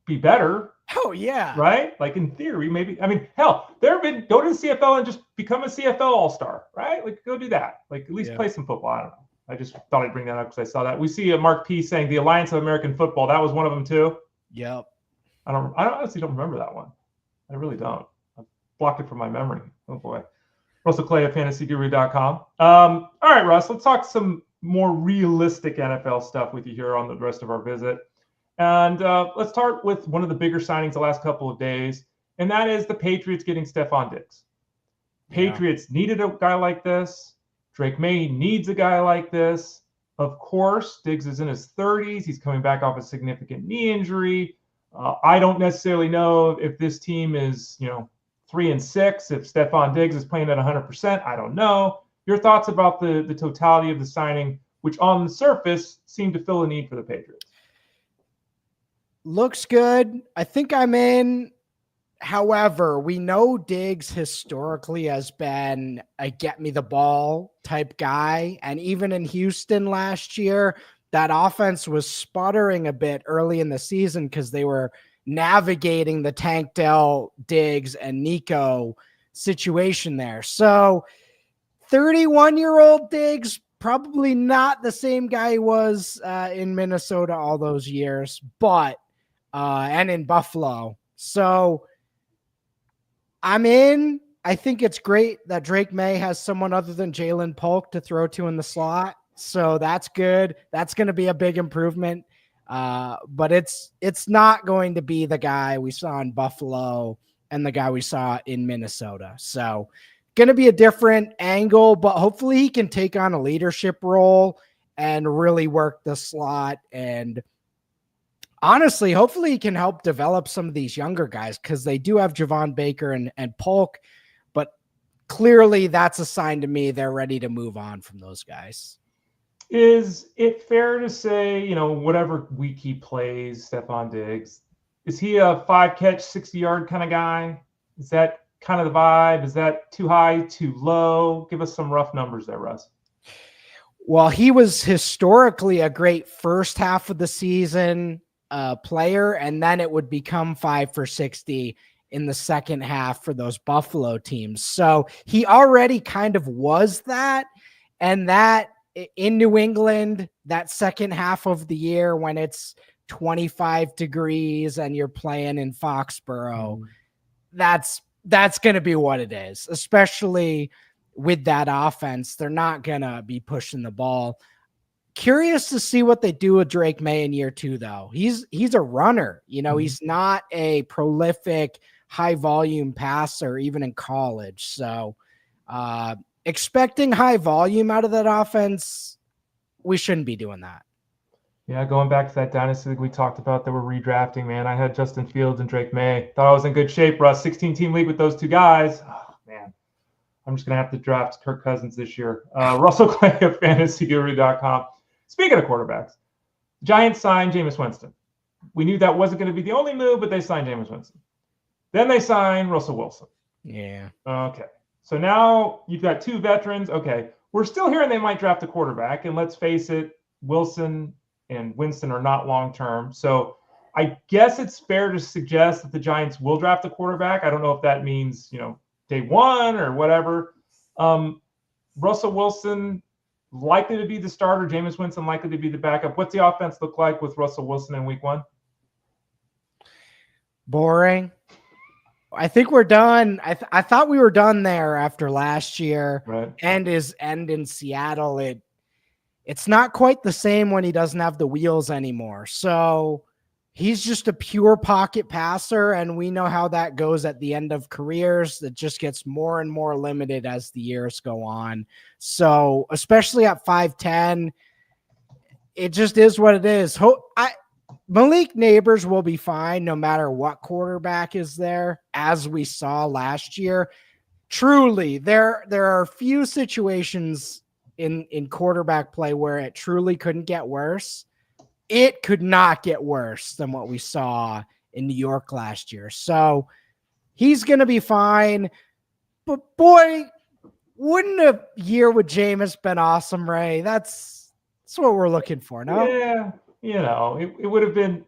Speaker 1: be better.
Speaker 3: Oh yeah,
Speaker 1: right. Like in theory, maybe. I mean, hell, go to the CFL and just become a CFL all-star, right? Like go do that. Like at least play some football. I don't know. I just thought I'd bring that up because I saw that. We see a Marquise saying the Alliance of American Football. That was one of them too.
Speaker 3: Yep.
Speaker 1: I honestly don't remember that one. I really don't. I blocked it from my memory. Oh boy. Russell Clay at FantasyGuru.com. All right, Russ. Let's talk some more realistic NFL stuff with you here on the rest of our visit. And let's start with one of the bigger signings the last couple of days, and that is the Patriots getting Stefon Diggs. Patriots needed a guy like this. Drake May needs a guy like this. Of course, Diggs is in his 30s. He's coming back off a significant knee injury. I don't necessarily know if this team is, 3-6. If Stefon Diggs is playing at 100%, I don't know. Your thoughts about the totality of the signing, which on the surface seemed to fill a need for the Patriots?
Speaker 3: Looks good. I think I'm in. However, we know Diggs historically has been a get me the ball type guy. And even in Houston last year, that offense was sputtering a bit early in the season because they were navigating the Tank Dell, Diggs, and Nico situation there. So 31-year-old Diggs, probably not the same guy he was in Minnesota all those years, but and in Buffalo. So I'm in. I think it's great that Drake May has someone other than Jalen Polk to throw to in the slot. So that's good. That's going to be a big improvement. But it's not going to be the guy we saw in Buffalo and the guy we saw in Minnesota. So going to be a different angle, but hopefully he can take on a leadership role and really work the slot. And honestly, hopefully he can help develop some of these younger guys because they do have Javon Baker and Polk, but clearly that's a sign to me they're ready to move on from those guys.
Speaker 1: Is it fair to say, whatever week he plays, Stefon Diggs, is he a 5-catch, 60-yard kind of guy? Is that kind of the vibe? Is that too high, too low? Give us some rough numbers there, Russ.
Speaker 3: Well, he was historically a great first half of the season player, and then it would become 5 for 60 in the second half for those Buffalo teams. So he already kind of was that. And that in New England, that second half of the year when it's 25 degrees and you're playing in Foxborough, that's going to be what it is, especially with that offense. They're not going to be pushing the ball. Curious to see what they do with Drake May in year 2, though. He's a runner. He's not a prolific, high volume passer, even in college. So expecting high volume out of that offense, we shouldn't be doing that.
Speaker 1: Yeah, going back to that dynasty league we talked about that we're redrafting, man. I had Justin Fields and Drake May. Thought I was in good shape, Russ. 16-team league with those two guys. Oh, man. I'm just going to have to draft Kirk Cousins this year. Russell Clay of FantasyGuru.com. Speaking of quarterbacks, Giants signed Jameis Winston. We knew that wasn't going to be the only move, but they signed Jameis Winston. Then they signed Russell Wilson.
Speaker 3: Yeah.
Speaker 1: Okay. So now you've got two veterans. Okay. We're still hearing they might draft a quarterback. And let's face it, Wilson and Winston are not long-term. So I guess it's fair to suggest that the Giants will draft a quarterback. I don't know if that means, day one or whatever. Russell Wilson likely to be the starter. Jameis Winston likely to be the backup. What's the offense look like with Russell Wilson in week 1?
Speaker 3: Boring. I think we're done. I thought we were done there after last year.
Speaker 1: Right.
Speaker 3: And in Seattle, it's not quite the same when he doesn't have the wheels anymore. So he's just a pure pocket passer, and we know how that goes at the end of careers. It just gets more and more limited as the years go on. So especially at 5'10", it just is what it is. Malik Neighbors will be fine no matter what quarterback is there, as we saw last year. Truly, there are a few situations in quarterback play where it truly couldn't get worse. It could not get worse than what we saw in New York last year. So he's going to be fine. But boy, wouldn't a year with Jameis been awesome, Ray? That's what we're looking for, no?
Speaker 1: Yeah. It would have been,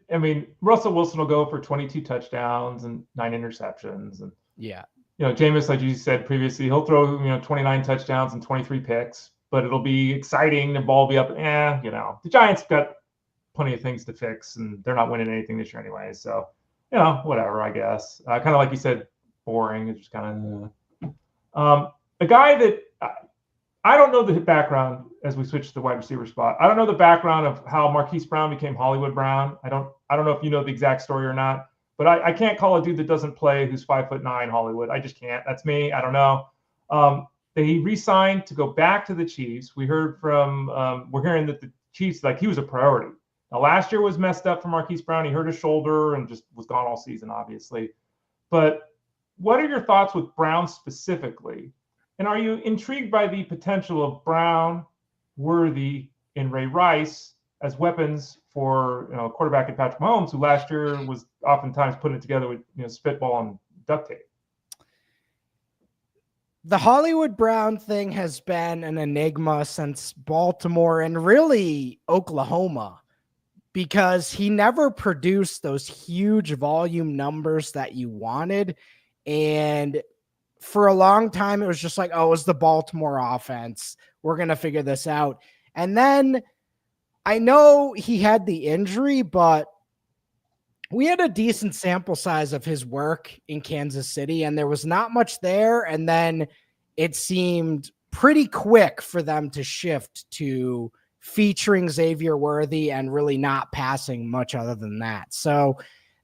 Speaker 1: Russell Wilson will go for 22 touchdowns and 9 interceptions. And,
Speaker 3: yeah,
Speaker 1: Jameis, like you said previously, he'll throw, 29 touchdowns and 23 picks, but it'll be exciting. The ball will be up. The Giants got plenty of things to fix, and they're not winning anything this year anyway. So, whatever, I guess. Kind of like you said, boring. It's just kind of a guy that I don't know the background as we switch to the wide receiver spot. I don't know the background of how Marquise Brown became Hollywood Brown. I don't know if you know the exact story or not, but I can't call a dude that doesn't play who's 5'9" Hollywood. I just can't. That's me. I don't know. He re-signed to go back to the Chiefs. We're hearing that the Chiefs, he was a priority. Now, last year was messed up for Marquise Brown. He hurt his shoulder and just was gone all season, obviously. But what are your thoughts with Brown specifically? And are you intrigued by the potential of Brown, Worthy, and Ray Rice as weapons for quarterback and Patrick Mahomes, who last year was oftentimes putting it together with spitball and duct tape?
Speaker 3: The Hollywood Brown thing has been an enigma since Baltimore and really Oklahoma, because he never produced those huge volume numbers that you wanted. And for a long time, it was just like, it was the Baltimore offense. We're going to figure this out. And then I know he had the injury, but we had a decent sample size of his work in Kansas City, and there was not much there. And then it seemed pretty quick for them to shift to featuring Xavier Worthy and really not passing much other than that. So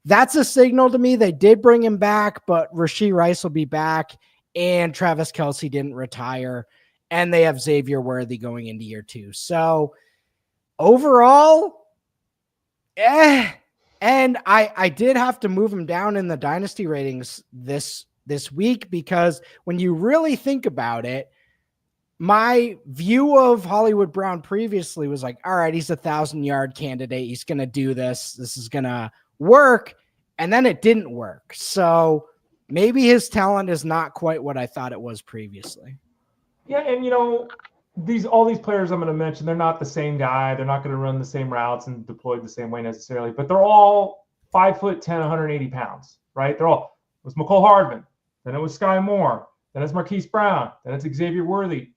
Speaker 3: that's a signal to me. They did bring him back, but Rashee Rice will be back, and Travis Kelce didn't retire, and they have Xavier Worthy going into year 2. So overall, and I did have to move him down in the dynasty ratings this week, because when you really think about it, my view of Hollywood Brown previously was like, all right, he's a 1,000-yard candidate. He's going to do this. This is going to work. And then it didn't work. So maybe his talent is not quite what I thought it was previously.
Speaker 1: Yeah, and all these players I'm going to mention, they're not the same guy. They're not going to run the same routes and deployed the same way necessarily, but they're all 5'10", 180 pounds, right? It was McCole Hardman, then it was Sky Moore, then it's Marquise Brown, then it's Xavier Worthy.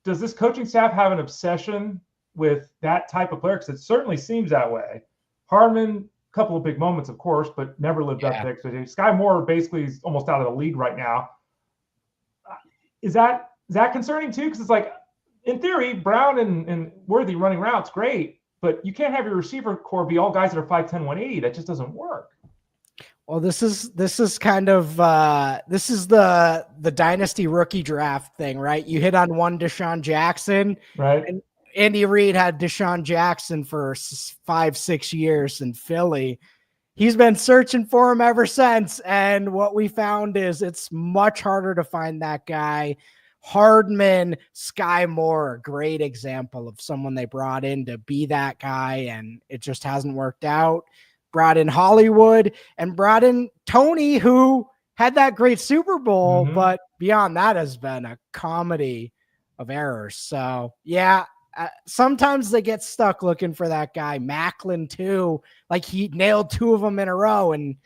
Speaker 1: Does this coaching staff have an obsession with that type of player? Because it certainly seems that way. Hardman, a couple of big moments, of course, but never lived up to expectations. Sky Moore basically is almost out of the league right now. Is that concerning too? Because it's like, in theory, Brown and Worthy running routes, great, but you can't have your receiver core be all guys that are 5'10", 180. That just doesn't work.
Speaker 3: Well, this is kind of this is the dynasty rookie draft thing, right? You hit on one Deshaun Jackson,
Speaker 1: right?
Speaker 3: And Andy Reid had Deshaun Jackson for 5-6 years in Philly. He's been searching for him ever since, and what we found is it's much harder to find that guy. Hardman, Sky Moore, a great example of someone they brought in to be that guy, and it just hasn't worked out. Brought in Hollywood and brought in Tony, who had that great Super Bowl, but beyond that has been a comedy of errors. So, yeah, sometimes they get stuck looking for that guy. Macklin, too. Like, he nailed 2 of them in a row, and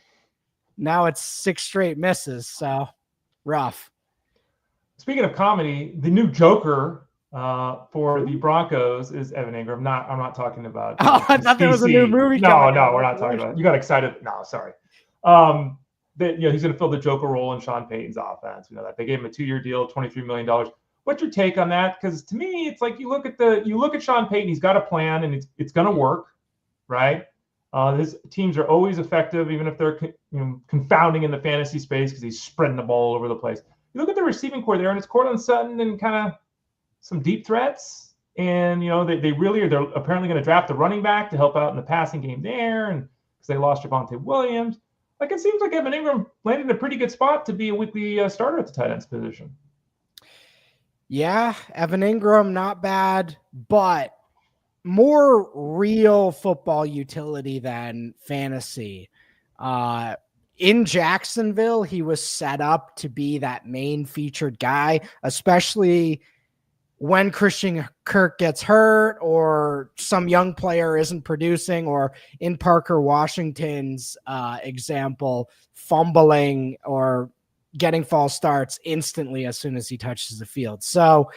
Speaker 3: now it's 6 straight misses. So, rough.
Speaker 1: Speaking of comedy, the new Joker for the Broncos is Evan Engram. I'm not talking about.
Speaker 3: Oh, I thought there was a new movie.
Speaker 1: No, we're not talking about it. You got excited. No, sorry. He's going to fill the Joker role in Sean Payton's offense. You know that they gave him a 2-year deal, $23 million. What's your take on that? Because to me, it's like you look at Sean Payton. He's got a plan, and it's going to work, right? His teams are always effective, even if they're confounding in the fantasy space because he's spreading the ball all over the place. You look at the receiving core there, and it's Cortland Sutton and kind of some deep threats. And, they're apparently going to draft a running back to help out in the passing game there. And because they lost Javonte Williams. Like, it seems like Evan Engram landed in a pretty good spot to be a weekly starter at the tight ends position.
Speaker 3: Yeah, Evan Engram, not bad, but more real football utility than fantasy. In Jacksonville, he was set up to be that main featured guy, especially when Christian Kirk gets hurt or some young player isn't producing, or in Parker Washington's example, fumbling or getting false starts instantly as soon as he touches the field. So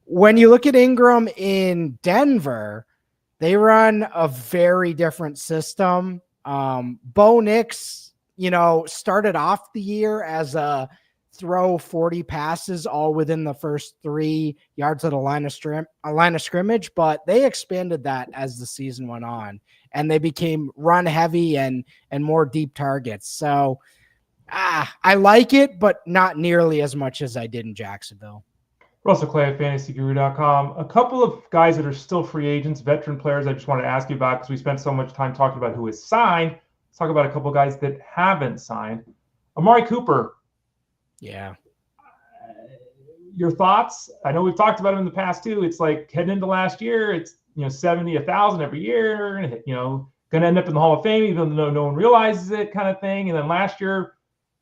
Speaker 3: when you look at Engram in Denver, they run a very different system. Bo Nix, started off the year as a throw 40 passes all within the first 3 yards of the line of scrimmage, but they expanded that as the season went on, and they became run heavy and more deep targets. So I like it, but not nearly as much as I did in Jacksonville.
Speaker 1: Russell Clay at fantasyguru.com. A couple of guys that are still free agents, veteran players I just want to ask you about because we spent so much time talking about who is signed. Let's talk about a couple of guys that haven't signed. Amari Cooper.
Speaker 3: Yeah.
Speaker 1: Your thoughts? I know we've talked about him in the past too. It's like heading into last year, it's 70, 1,000 every year, going to end up in the Hall of Fame even though no one realizes it, kind of thing. And then last year,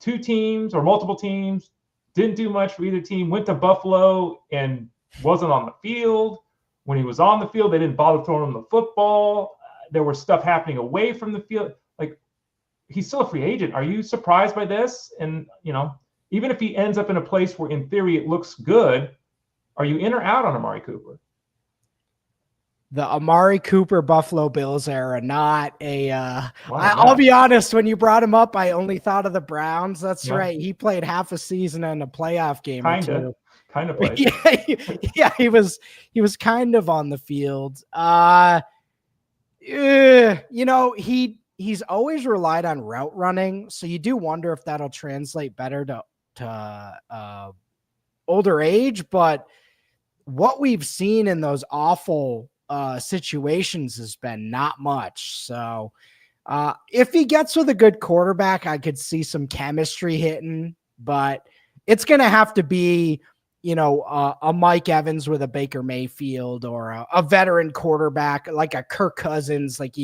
Speaker 1: 2 teams or multiple teams didn't do much for either team, went to Buffalo and wasn't on the field. When he was on the field, they didn't bother throwing him the football. There was stuff happening away from the field. Like, he's still a free agent. Are you surprised by this? And, even if he ends up in a place where in theory it looks good, are you in or out on Amari Cooper?
Speaker 3: The Amari Cooper Buffalo Bills era, not a
Speaker 1: I'll
Speaker 3: be honest, when you brought him up, I only thought of the Browns. That's right. He played half a season and a playoff game.
Speaker 1: Kind of played.
Speaker 3: Yeah, he was kind of on the field. He's always relied on route running, so you do wonder if that'll translate better to older age. But what we've seen in those awful situations has been not much. So if he gets with a good quarterback, I could see some chemistry hitting, but it's going to have to be, a Mike Evans with a Baker Mayfield, or a veteran quarterback like a Kirk Cousins, like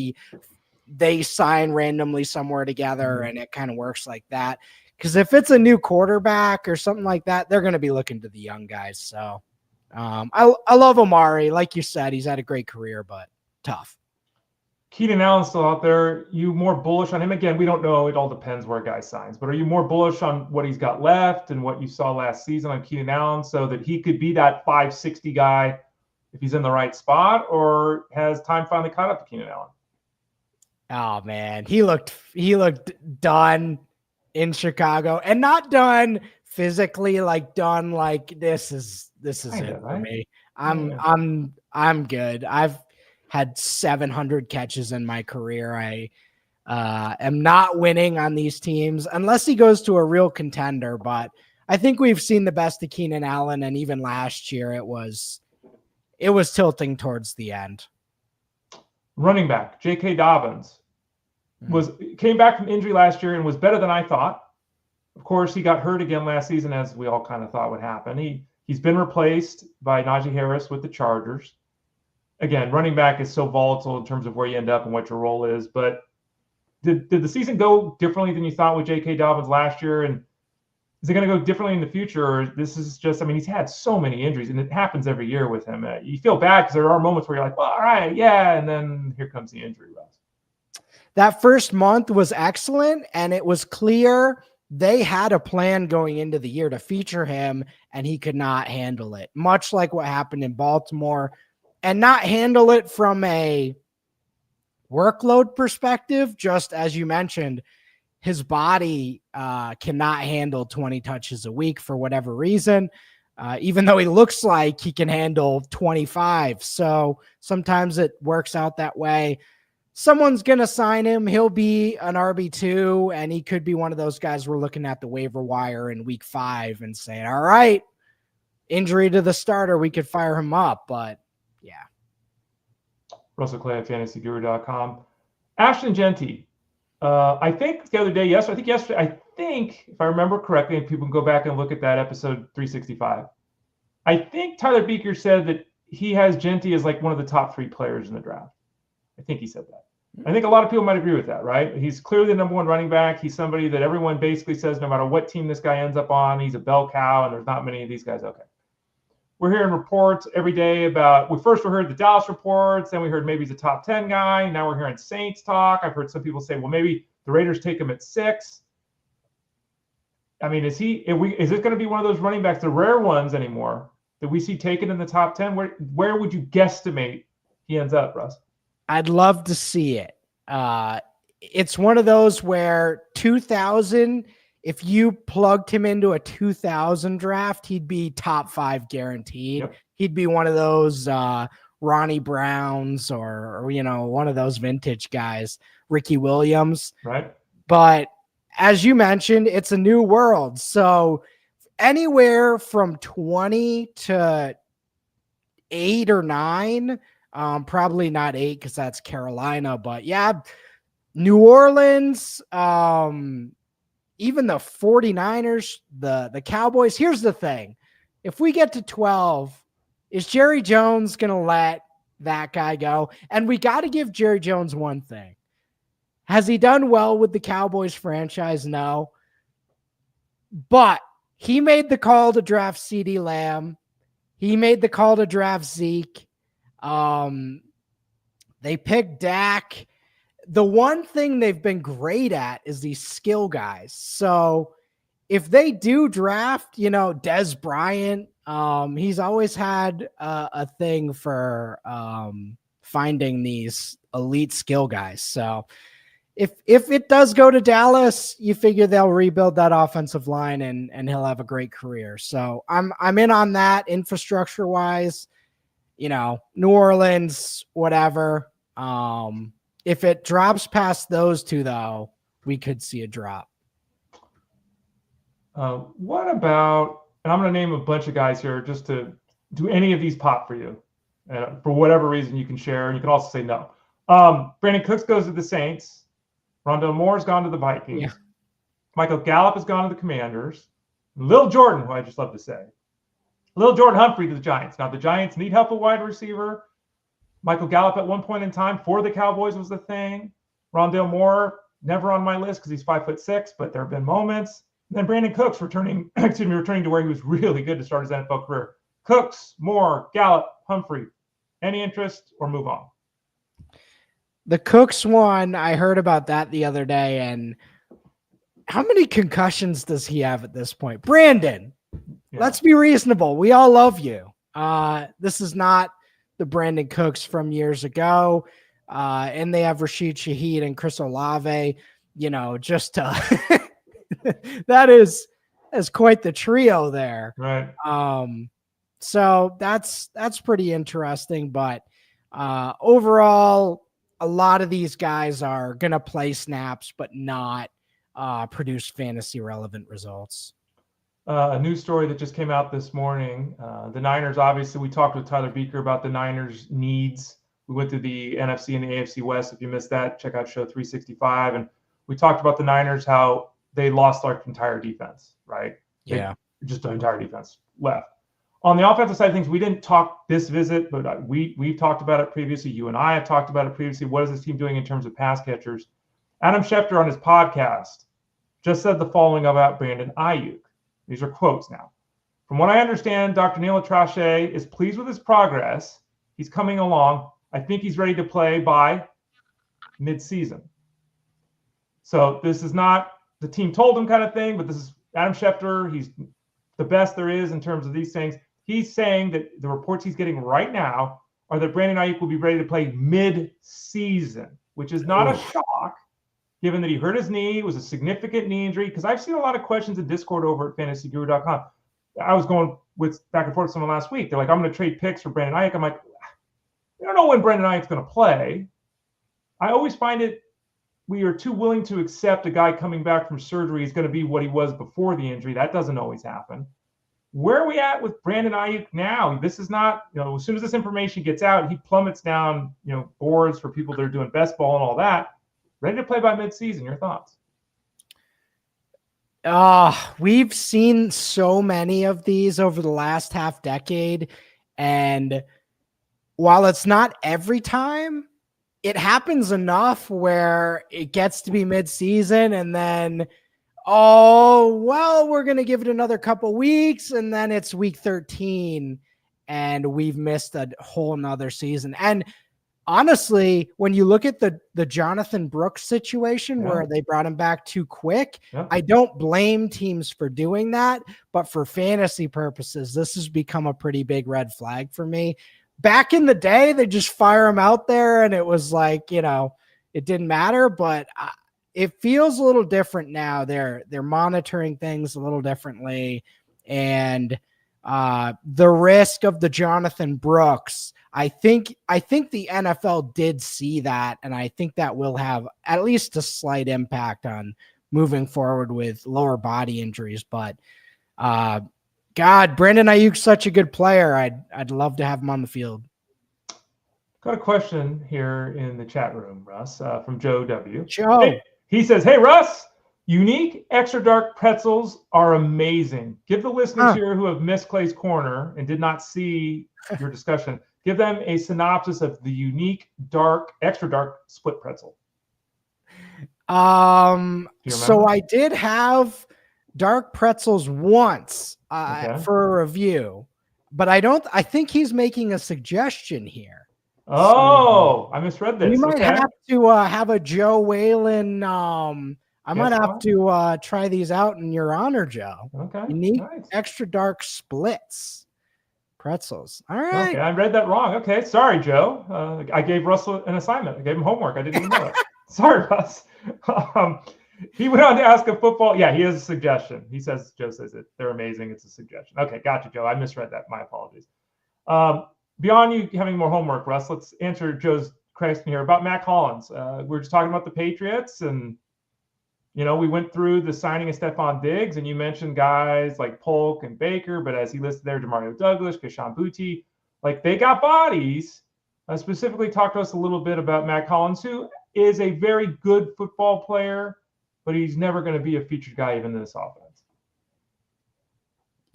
Speaker 3: they sign randomly somewhere together and it kind of works like that. Because if it's a new quarterback or something like that, they're going to be looking to the young guys. So I love Amari. Like you said, he's had a great career, but tough.
Speaker 1: Keenan Allen's still out there. You more bullish on him? Again, we don't know. It all depends where a guy signs. But are you more bullish on what he's got left and what you saw last season on Keenan Allen so that he could be that 560 guy if he's in the right spot, or has time finally caught up to Keenan Allen?
Speaker 3: Oh man, he looked done in Chicago, and not done physically, like done like this is it for me. I'm good. I've had 700 catches in my career. I am not winning on these teams unless he goes to a real contender. But I think we've seen the best of Keenan Allen, and even last year it was tilting towards the end.
Speaker 1: Running back J.K. Dobbins came back from injury last year and was better than I thought. Of course, he got hurt again last season, as we all kind of thought would happen. He's been replaced by Najee Harris with the Chargers. Again, running back is so volatile in terms of where you end up and what your role is. But did the season go differently than you thought with J.K. Dobbins last year? And is it going to go differently in the future? Or this is just, I mean, he's had so many injuries, and it happens every year with him. You feel bad because there are moments where you're like, well, all right, yeah, and then here comes the injury, Russ.
Speaker 3: That first month was excellent, and it was clear they had a plan going into the year to feature him, and he could not handle it, much like what happened in Baltimore. And not handle it from a workload perspective, just as you mentioned, his body cannot handle 20 touches a week for whatever reason, even though he looks like he can handle 25. So sometimes it works out that way. Someone's going to sign him. He'll be an RB2, and he could be one of those guys we're looking at the waiver wire in week 5 and saying, all right, injury to the starter, we could fire him up. But yeah.
Speaker 1: Russell Clay at fantasyguru.com. Ashton Jeanty. I think the other day, yesterday, if I remember correctly, and people can go back and look at that episode 365. I think Tyler Beaker said that he has Jeanty as like one of the top 3 players in the draft. I think he said that. I think a lot of people might agree with that, right? He's clearly the number 1 running back. He's somebody that everyone basically says no matter what team this guy ends up on, he's a bell cow, and there's not many of these guys. Okay. We're hearing reports every day about, we heard the Dallas reports, then we heard maybe he's a top 10 guy. Now we're hearing Saints talk. I've heard some people say, well, maybe the Raiders take him at 6. I mean, is it going to be one of those running backs, the rare ones anymore, that we see taken in the top 10? Where would you guesstimate he ends up, Russ?
Speaker 3: I'd love to see it. It's one of those where 2000, if you plugged him into a 2000 draft, he'd be top 5 guaranteed. Yep. He'd be one of those Ronnie Browns or one of those vintage guys, Ricky Williams.
Speaker 1: Right.
Speaker 3: But as you mentioned, it's a new world. So anywhere from 20 to 8 or 9, probably not 8 because that's Carolina, but yeah, New Orleans, even the 49ers, the Cowboys. Here's the thing. If we get to 12, is Jerry Jones going to let that guy go? And we got to give Jerry Jones one thing. Has he done well with the Cowboys franchise? No. But he made the call to draft CeeDee Lamb. He made the call to draft Zeke. They picked Dak. The one thing they've been great at is these skill guys. So if they do draft, Des Bryant, he's always had a thing for finding these elite skill guys. So if it does go to Dallas, you figure they'll rebuild that offensive line and he'll have a great career. So I'm in on that infrastructure wise. New Orleans, whatever. If it drops past those 2, though, we could see a drop.
Speaker 1: What about, and I'm going to name a bunch of guys here just to do any of these pop for you. For whatever reason you can share, and you can also say no. Brandin Cooks goes to the Saints. Rondale Moore's gone to the Vikings. Yeah. Michael Gallup has gone to the Commanders. Lil'Jordan, who I just love to say. Lil'Jordan Humphrey to the Giants. Now, the Giants need help at wide receiver. Michael Gallup at one point in time for the Cowboys was the thing. Rondale Moore, never on my list because he's 5'6", but there have been moments. And then Brandin Cooks returning to where he was really good to start his NFL career. Cooks, Moore, Gallup, Humphrey. Any interest or move on?
Speaker 3: The Cooks one, I heard about that the other day, and how many concussions does he have at this point? Brandin, let's be reasonable. We all love you. This is not the Brandin Cooks from years ago. And they have Rashid Shaheed and Chris Olave, that is quite the trio there.
Speaker 1: Right.
Speaker 3: So that's pretty interesting, but overall, a lot of these guys are going to play snaps, but not produce fantasy relevant results.
Speaker 1: A news story that just came out this morning. The Niners, obviously, we talked with Tyler Beaker about the Niners' needs. We went through the NFC and the AFC West. If you missed that, check out show 365. And we talked about the Niners, how they lost their entire defense, right? Just the entire defense left. On the offensive side of things, we didn't talk this visit, but we've talked about it previously. You and I have talked about it previously. What is this team doing in terms of pass catchers? Adam Schefter on his podcast just said the following about Brandin Ayuk. These are quotes now. From what I understand, Dr. Neil Atrashe is pleased with his progress. He's coming along. I think he's ready to play by mid-season. So this is not the team told him kind of thing, but this is Adam Schefter. He's the best there is in terms of these things. He's saying that the reports he's getting right now are that Brandin Ayuk will be ready to play mid-season, which is not a shock, given that he hurt his knee. It was a significant knee injury, because I've seen a lot of questions in Discord over at fantasyguru.com. I was going back and forth with someone last week. They're like, I'm going to trade picks for Brandin Ayuk. I'm like, I don't know when Brandin Ayuk's going to play. I always find it we are too willing to accept a guy coming back from surgery is going to be what he was before the injury. That doesn't always happen. Where are we at with Brandin Ayuk now? This is not, as soon as this information gets out, he plummets down, boards for people that are doing best ball and all that. Ready to play by midseason. Your thoughts?
Speaker 3: We've seen so many of these over the last half decade. And while it's not every time, it happens enough where it gets to be midseason and then, we're going to give it another couple weeks. And then it's week 13 and we've missed a whole nother season. And honestly, when you look at the Jonathan Brooks situation where they brought him back too quick, I don't blame teams for doing that. But for fantasy purposes, this has become a pretty big red flag for me. Back in the day, they just fire him out there and it was like, it didn't matter. But it feels a little different now. They're monitoring things a little differently. And the risk of the Jonathan Brooks, I think the NFL did see that, and I think that will have at least a slight impact on moving forward with lower body injuries. But God, Brandin Ayuk's such a good player. I'd love to have him on the field.
Speaker 1: Got a question here in the chat room, Russ, from Joe W.
Speaker 3: Joe.
Speaker 1: Hey, he says, "Hey, Russ, unique extra dark pretzels are amazing. Give the listeners here who have missed Clay's Corner and did not see your discussion, give them a synopsis of the unique extra dark split pretzel."
Speaker 3: So I did have dark pretzels once for a review, but I think he's making a suggestion here.
Speaker 1: I misread this.
Speaker 3: You might have to have a Joe Whalen. I might have to try these out in your honor, Joe.
Speaker 1: Okay.
Speaker 3: Unique extra dark splits pretzels. All right.
Speaker 1: Okay, I read that wrong. Okay, sorry, Joe. I gave Russell an assignment. I gave him homework. I didn't even know it. Sorry, Russ. He went on to ask a football. Yeah, he has a suggestion. Joe says it. They're amazing. It's a suggestion. Okay, gotcha, Joe. I misread that. My apologies. Beyond you having more homework, Russ, let's answer Joe's question here about Matt Collins. We're just talking about the Patriots, and we went through the signing of Stefon Diggs, and you mentioned guys like Polk and Baker, but as he listed there, Demario Douglas, Keshawn Boutte, like they got bodies. Specifically, talk to us a little bit about Matt Collins, who is a very good football player, but he's never going to be a featured guy even in this offense.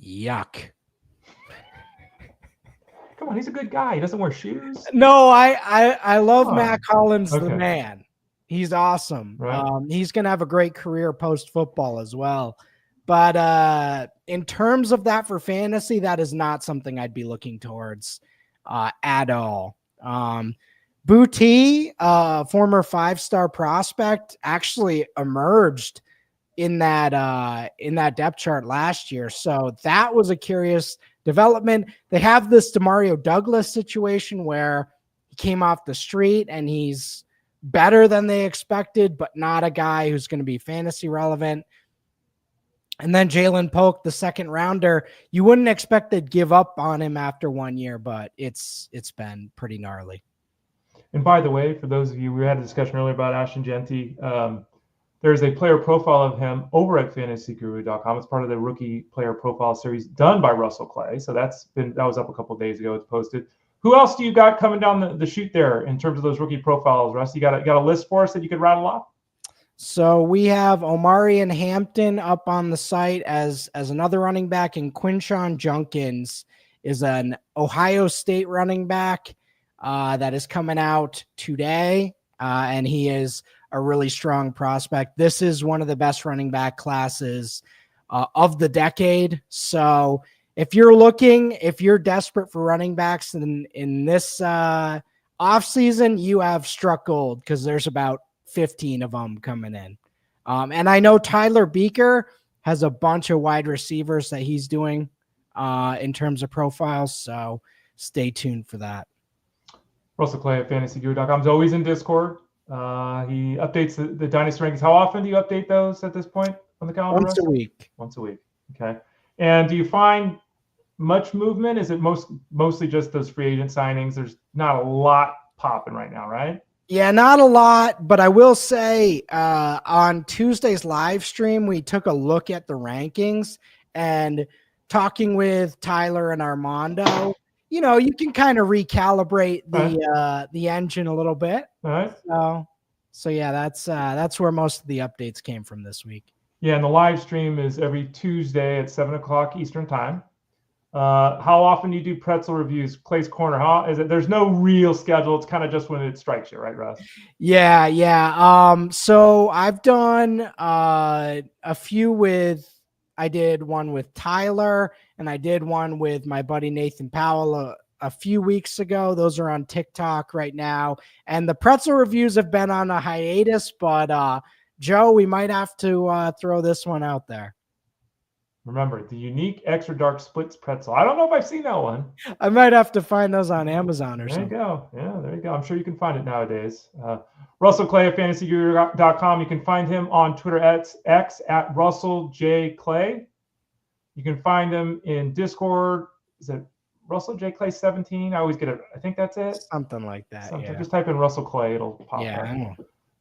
Speaker 3: Yuck.
Speaker 1: Come on, he's a good guy. He doesn't wear shoes.
Speaker 3: No, I love Matt Collins, the man. He's awesome.
Speaker 1: Right.
Speaker 3: He's going to have a great career post-football as well. But in terms of that for fantasy, that is not something I'd be looking towards at all. Booty, former 5-star prospect, actually emerged in that depth chart last year. So that was a curious development. They have this DeMario Douglas situation where he came off the street and he's better than they expected, but not a guy who's going to be fantasy relevant. And then Jalen Polk, the second rounder, you wouldn't expect they'd give up on him after 1 year, but it's been pretty gnarly.
Speaker 1: And by the way, for those of you, we had a discussion earlier about Ashton Jeanty. There's a player profile of him over at fantasyguru.com. It's part of the rookie player profile series done by Russell Clay. So that was up a couple of days ago. It's posted. Who else do you got coming down the chute there in terms of those rookie profiles, Russ? You got a list for us that you could rattle off?
Speaker 3: So we have Amari and Hampton up on the site as another running back, and Quinshon Junkins is an Ohio State running back that is coming out today, and he is a really strong prospect. This is one of the best running back classes of the decade. So if you're desperate for running backs in this offseason, you have struck gold because there's about 15 of them coming in. And I know Tyler Beaker has a bunch of wide receivers that he's doing in terms of profiles. So stay tuned for that.
Speaker 1: Russell Clay at fantasyguru.com is always in Discord. He updates the dynasty rankings. How often do you update those at this point on the calendar?
Speaker 3: Once a week.
Speaker 1: Once a week. Okay. And do you find much movement? Is it mostly just those free agent signings? There's not a lot popping right now, right?
Speaker 3: Yeah, not a lot, but I will say on Tuesday's live stream, we took a look at the rankings, and talking with Tyler and Armando, you can kind of recalibrate the engine a little bit.
Speaker 1: All right.
Speaker 3: So yeah, that's where most of the updates came from this week.
Speaker 1: Yeah, and the live stream is every Tuesday at 7:00 Eastern time. How often do you do pretzel reviews? Clay's Corner. How is it? There's no real schedule. It's kind of just when it strikes you, right, Russ?
Speaker 3: Yeah. So I've done a few I did one with Tyler, and I did one with my buddy Nathan Powell a few weeks ago. Those are on TikTok right now. And the pretzel reviews have been on a hiatus, but Joe, we might have to throw this one out there.
Speaker 1: Remember, the unique extra dark splits pretzel. I don't know if I've seen that one.
Speaker 3: I might have to find those on Amazon or something.
Speaker 1: There you go. Yeah, there you go. I'm sure you can find it nowadays. Russell Clay at fantasyguru.com. You can find him on Twitter at X at Russell J. Clay. You can find him in Discord. Is it Russell J. Clay 17? I always get it. I think that's it.
Speaker 3: Something like that. Yeah.
Speaker 1: Just type in Russell Clay. It'll pop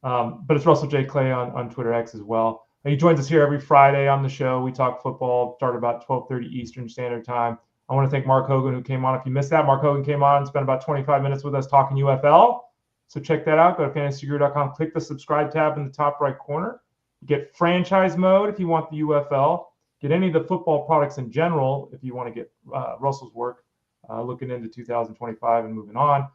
Speaker 1: up. But it's Russell J. Clay on Twitter X as well. He joins us here every Friday on the show. We talk football, start about 12:30 Eastern Standard Time. I want to thank Mark Hogan, who came on. If you missed that, Mark Hogan came on and spent about 25 minutes with us talking UFL. So check that out. Go to fantasyguru.com. Click the subscribe tab in the top right corner. You get franchise mode if you want the UFL. Get any of the football products in general if you want to get Russell's work looking into 2025 and moving on.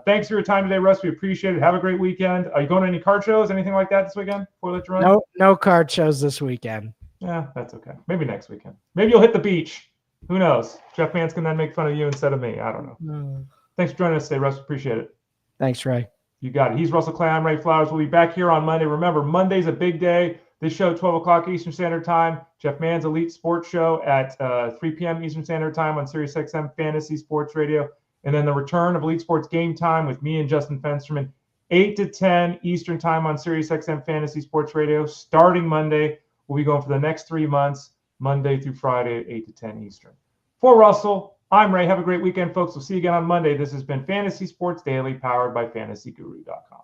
Speaker 1: Thanks for your time today, Russ. We appreciate it. Have a great weekend. Are you going to any card shows, anything like that this weekend before we let you run?
Speaker 3: No card shows this weekend.
Speaker 1: Yeah, that's okay. Maybe next weekend. Maybe you'll hit the beach. Who knows? Jeff Mans can then make fun of you instead of me. I don't know. Thanks for joining us today, Russ. Appreciate it.
Speaker 3: Thanks, Ray.
Speaker 1: You got it. He's Russell Clay. I'm Ray Flowers. We'll be back here on Monday. Remember, Monday's a big day. This show, 12:00 Eastern Standard Time. Jeff Mans' Elite Sports Show at 3 p.m. Eastern Standard Time on SiriusXM Fantasy Sports Radio. And then the return of Elite Sports Game Time with me and Justin Fensterman, 8 to 10 Eastern Time on SiriusXM Fantasy Sports Radio. Starting Monday, we'll be going for the next 3 months, Monday through Friday at 8 to 10 Eastern. For Russell, I'm Ray. Have a great weekend, folks. We'll see you again on Monday. This has been Fantasy Sports Daily, powered by fantasyguru.com.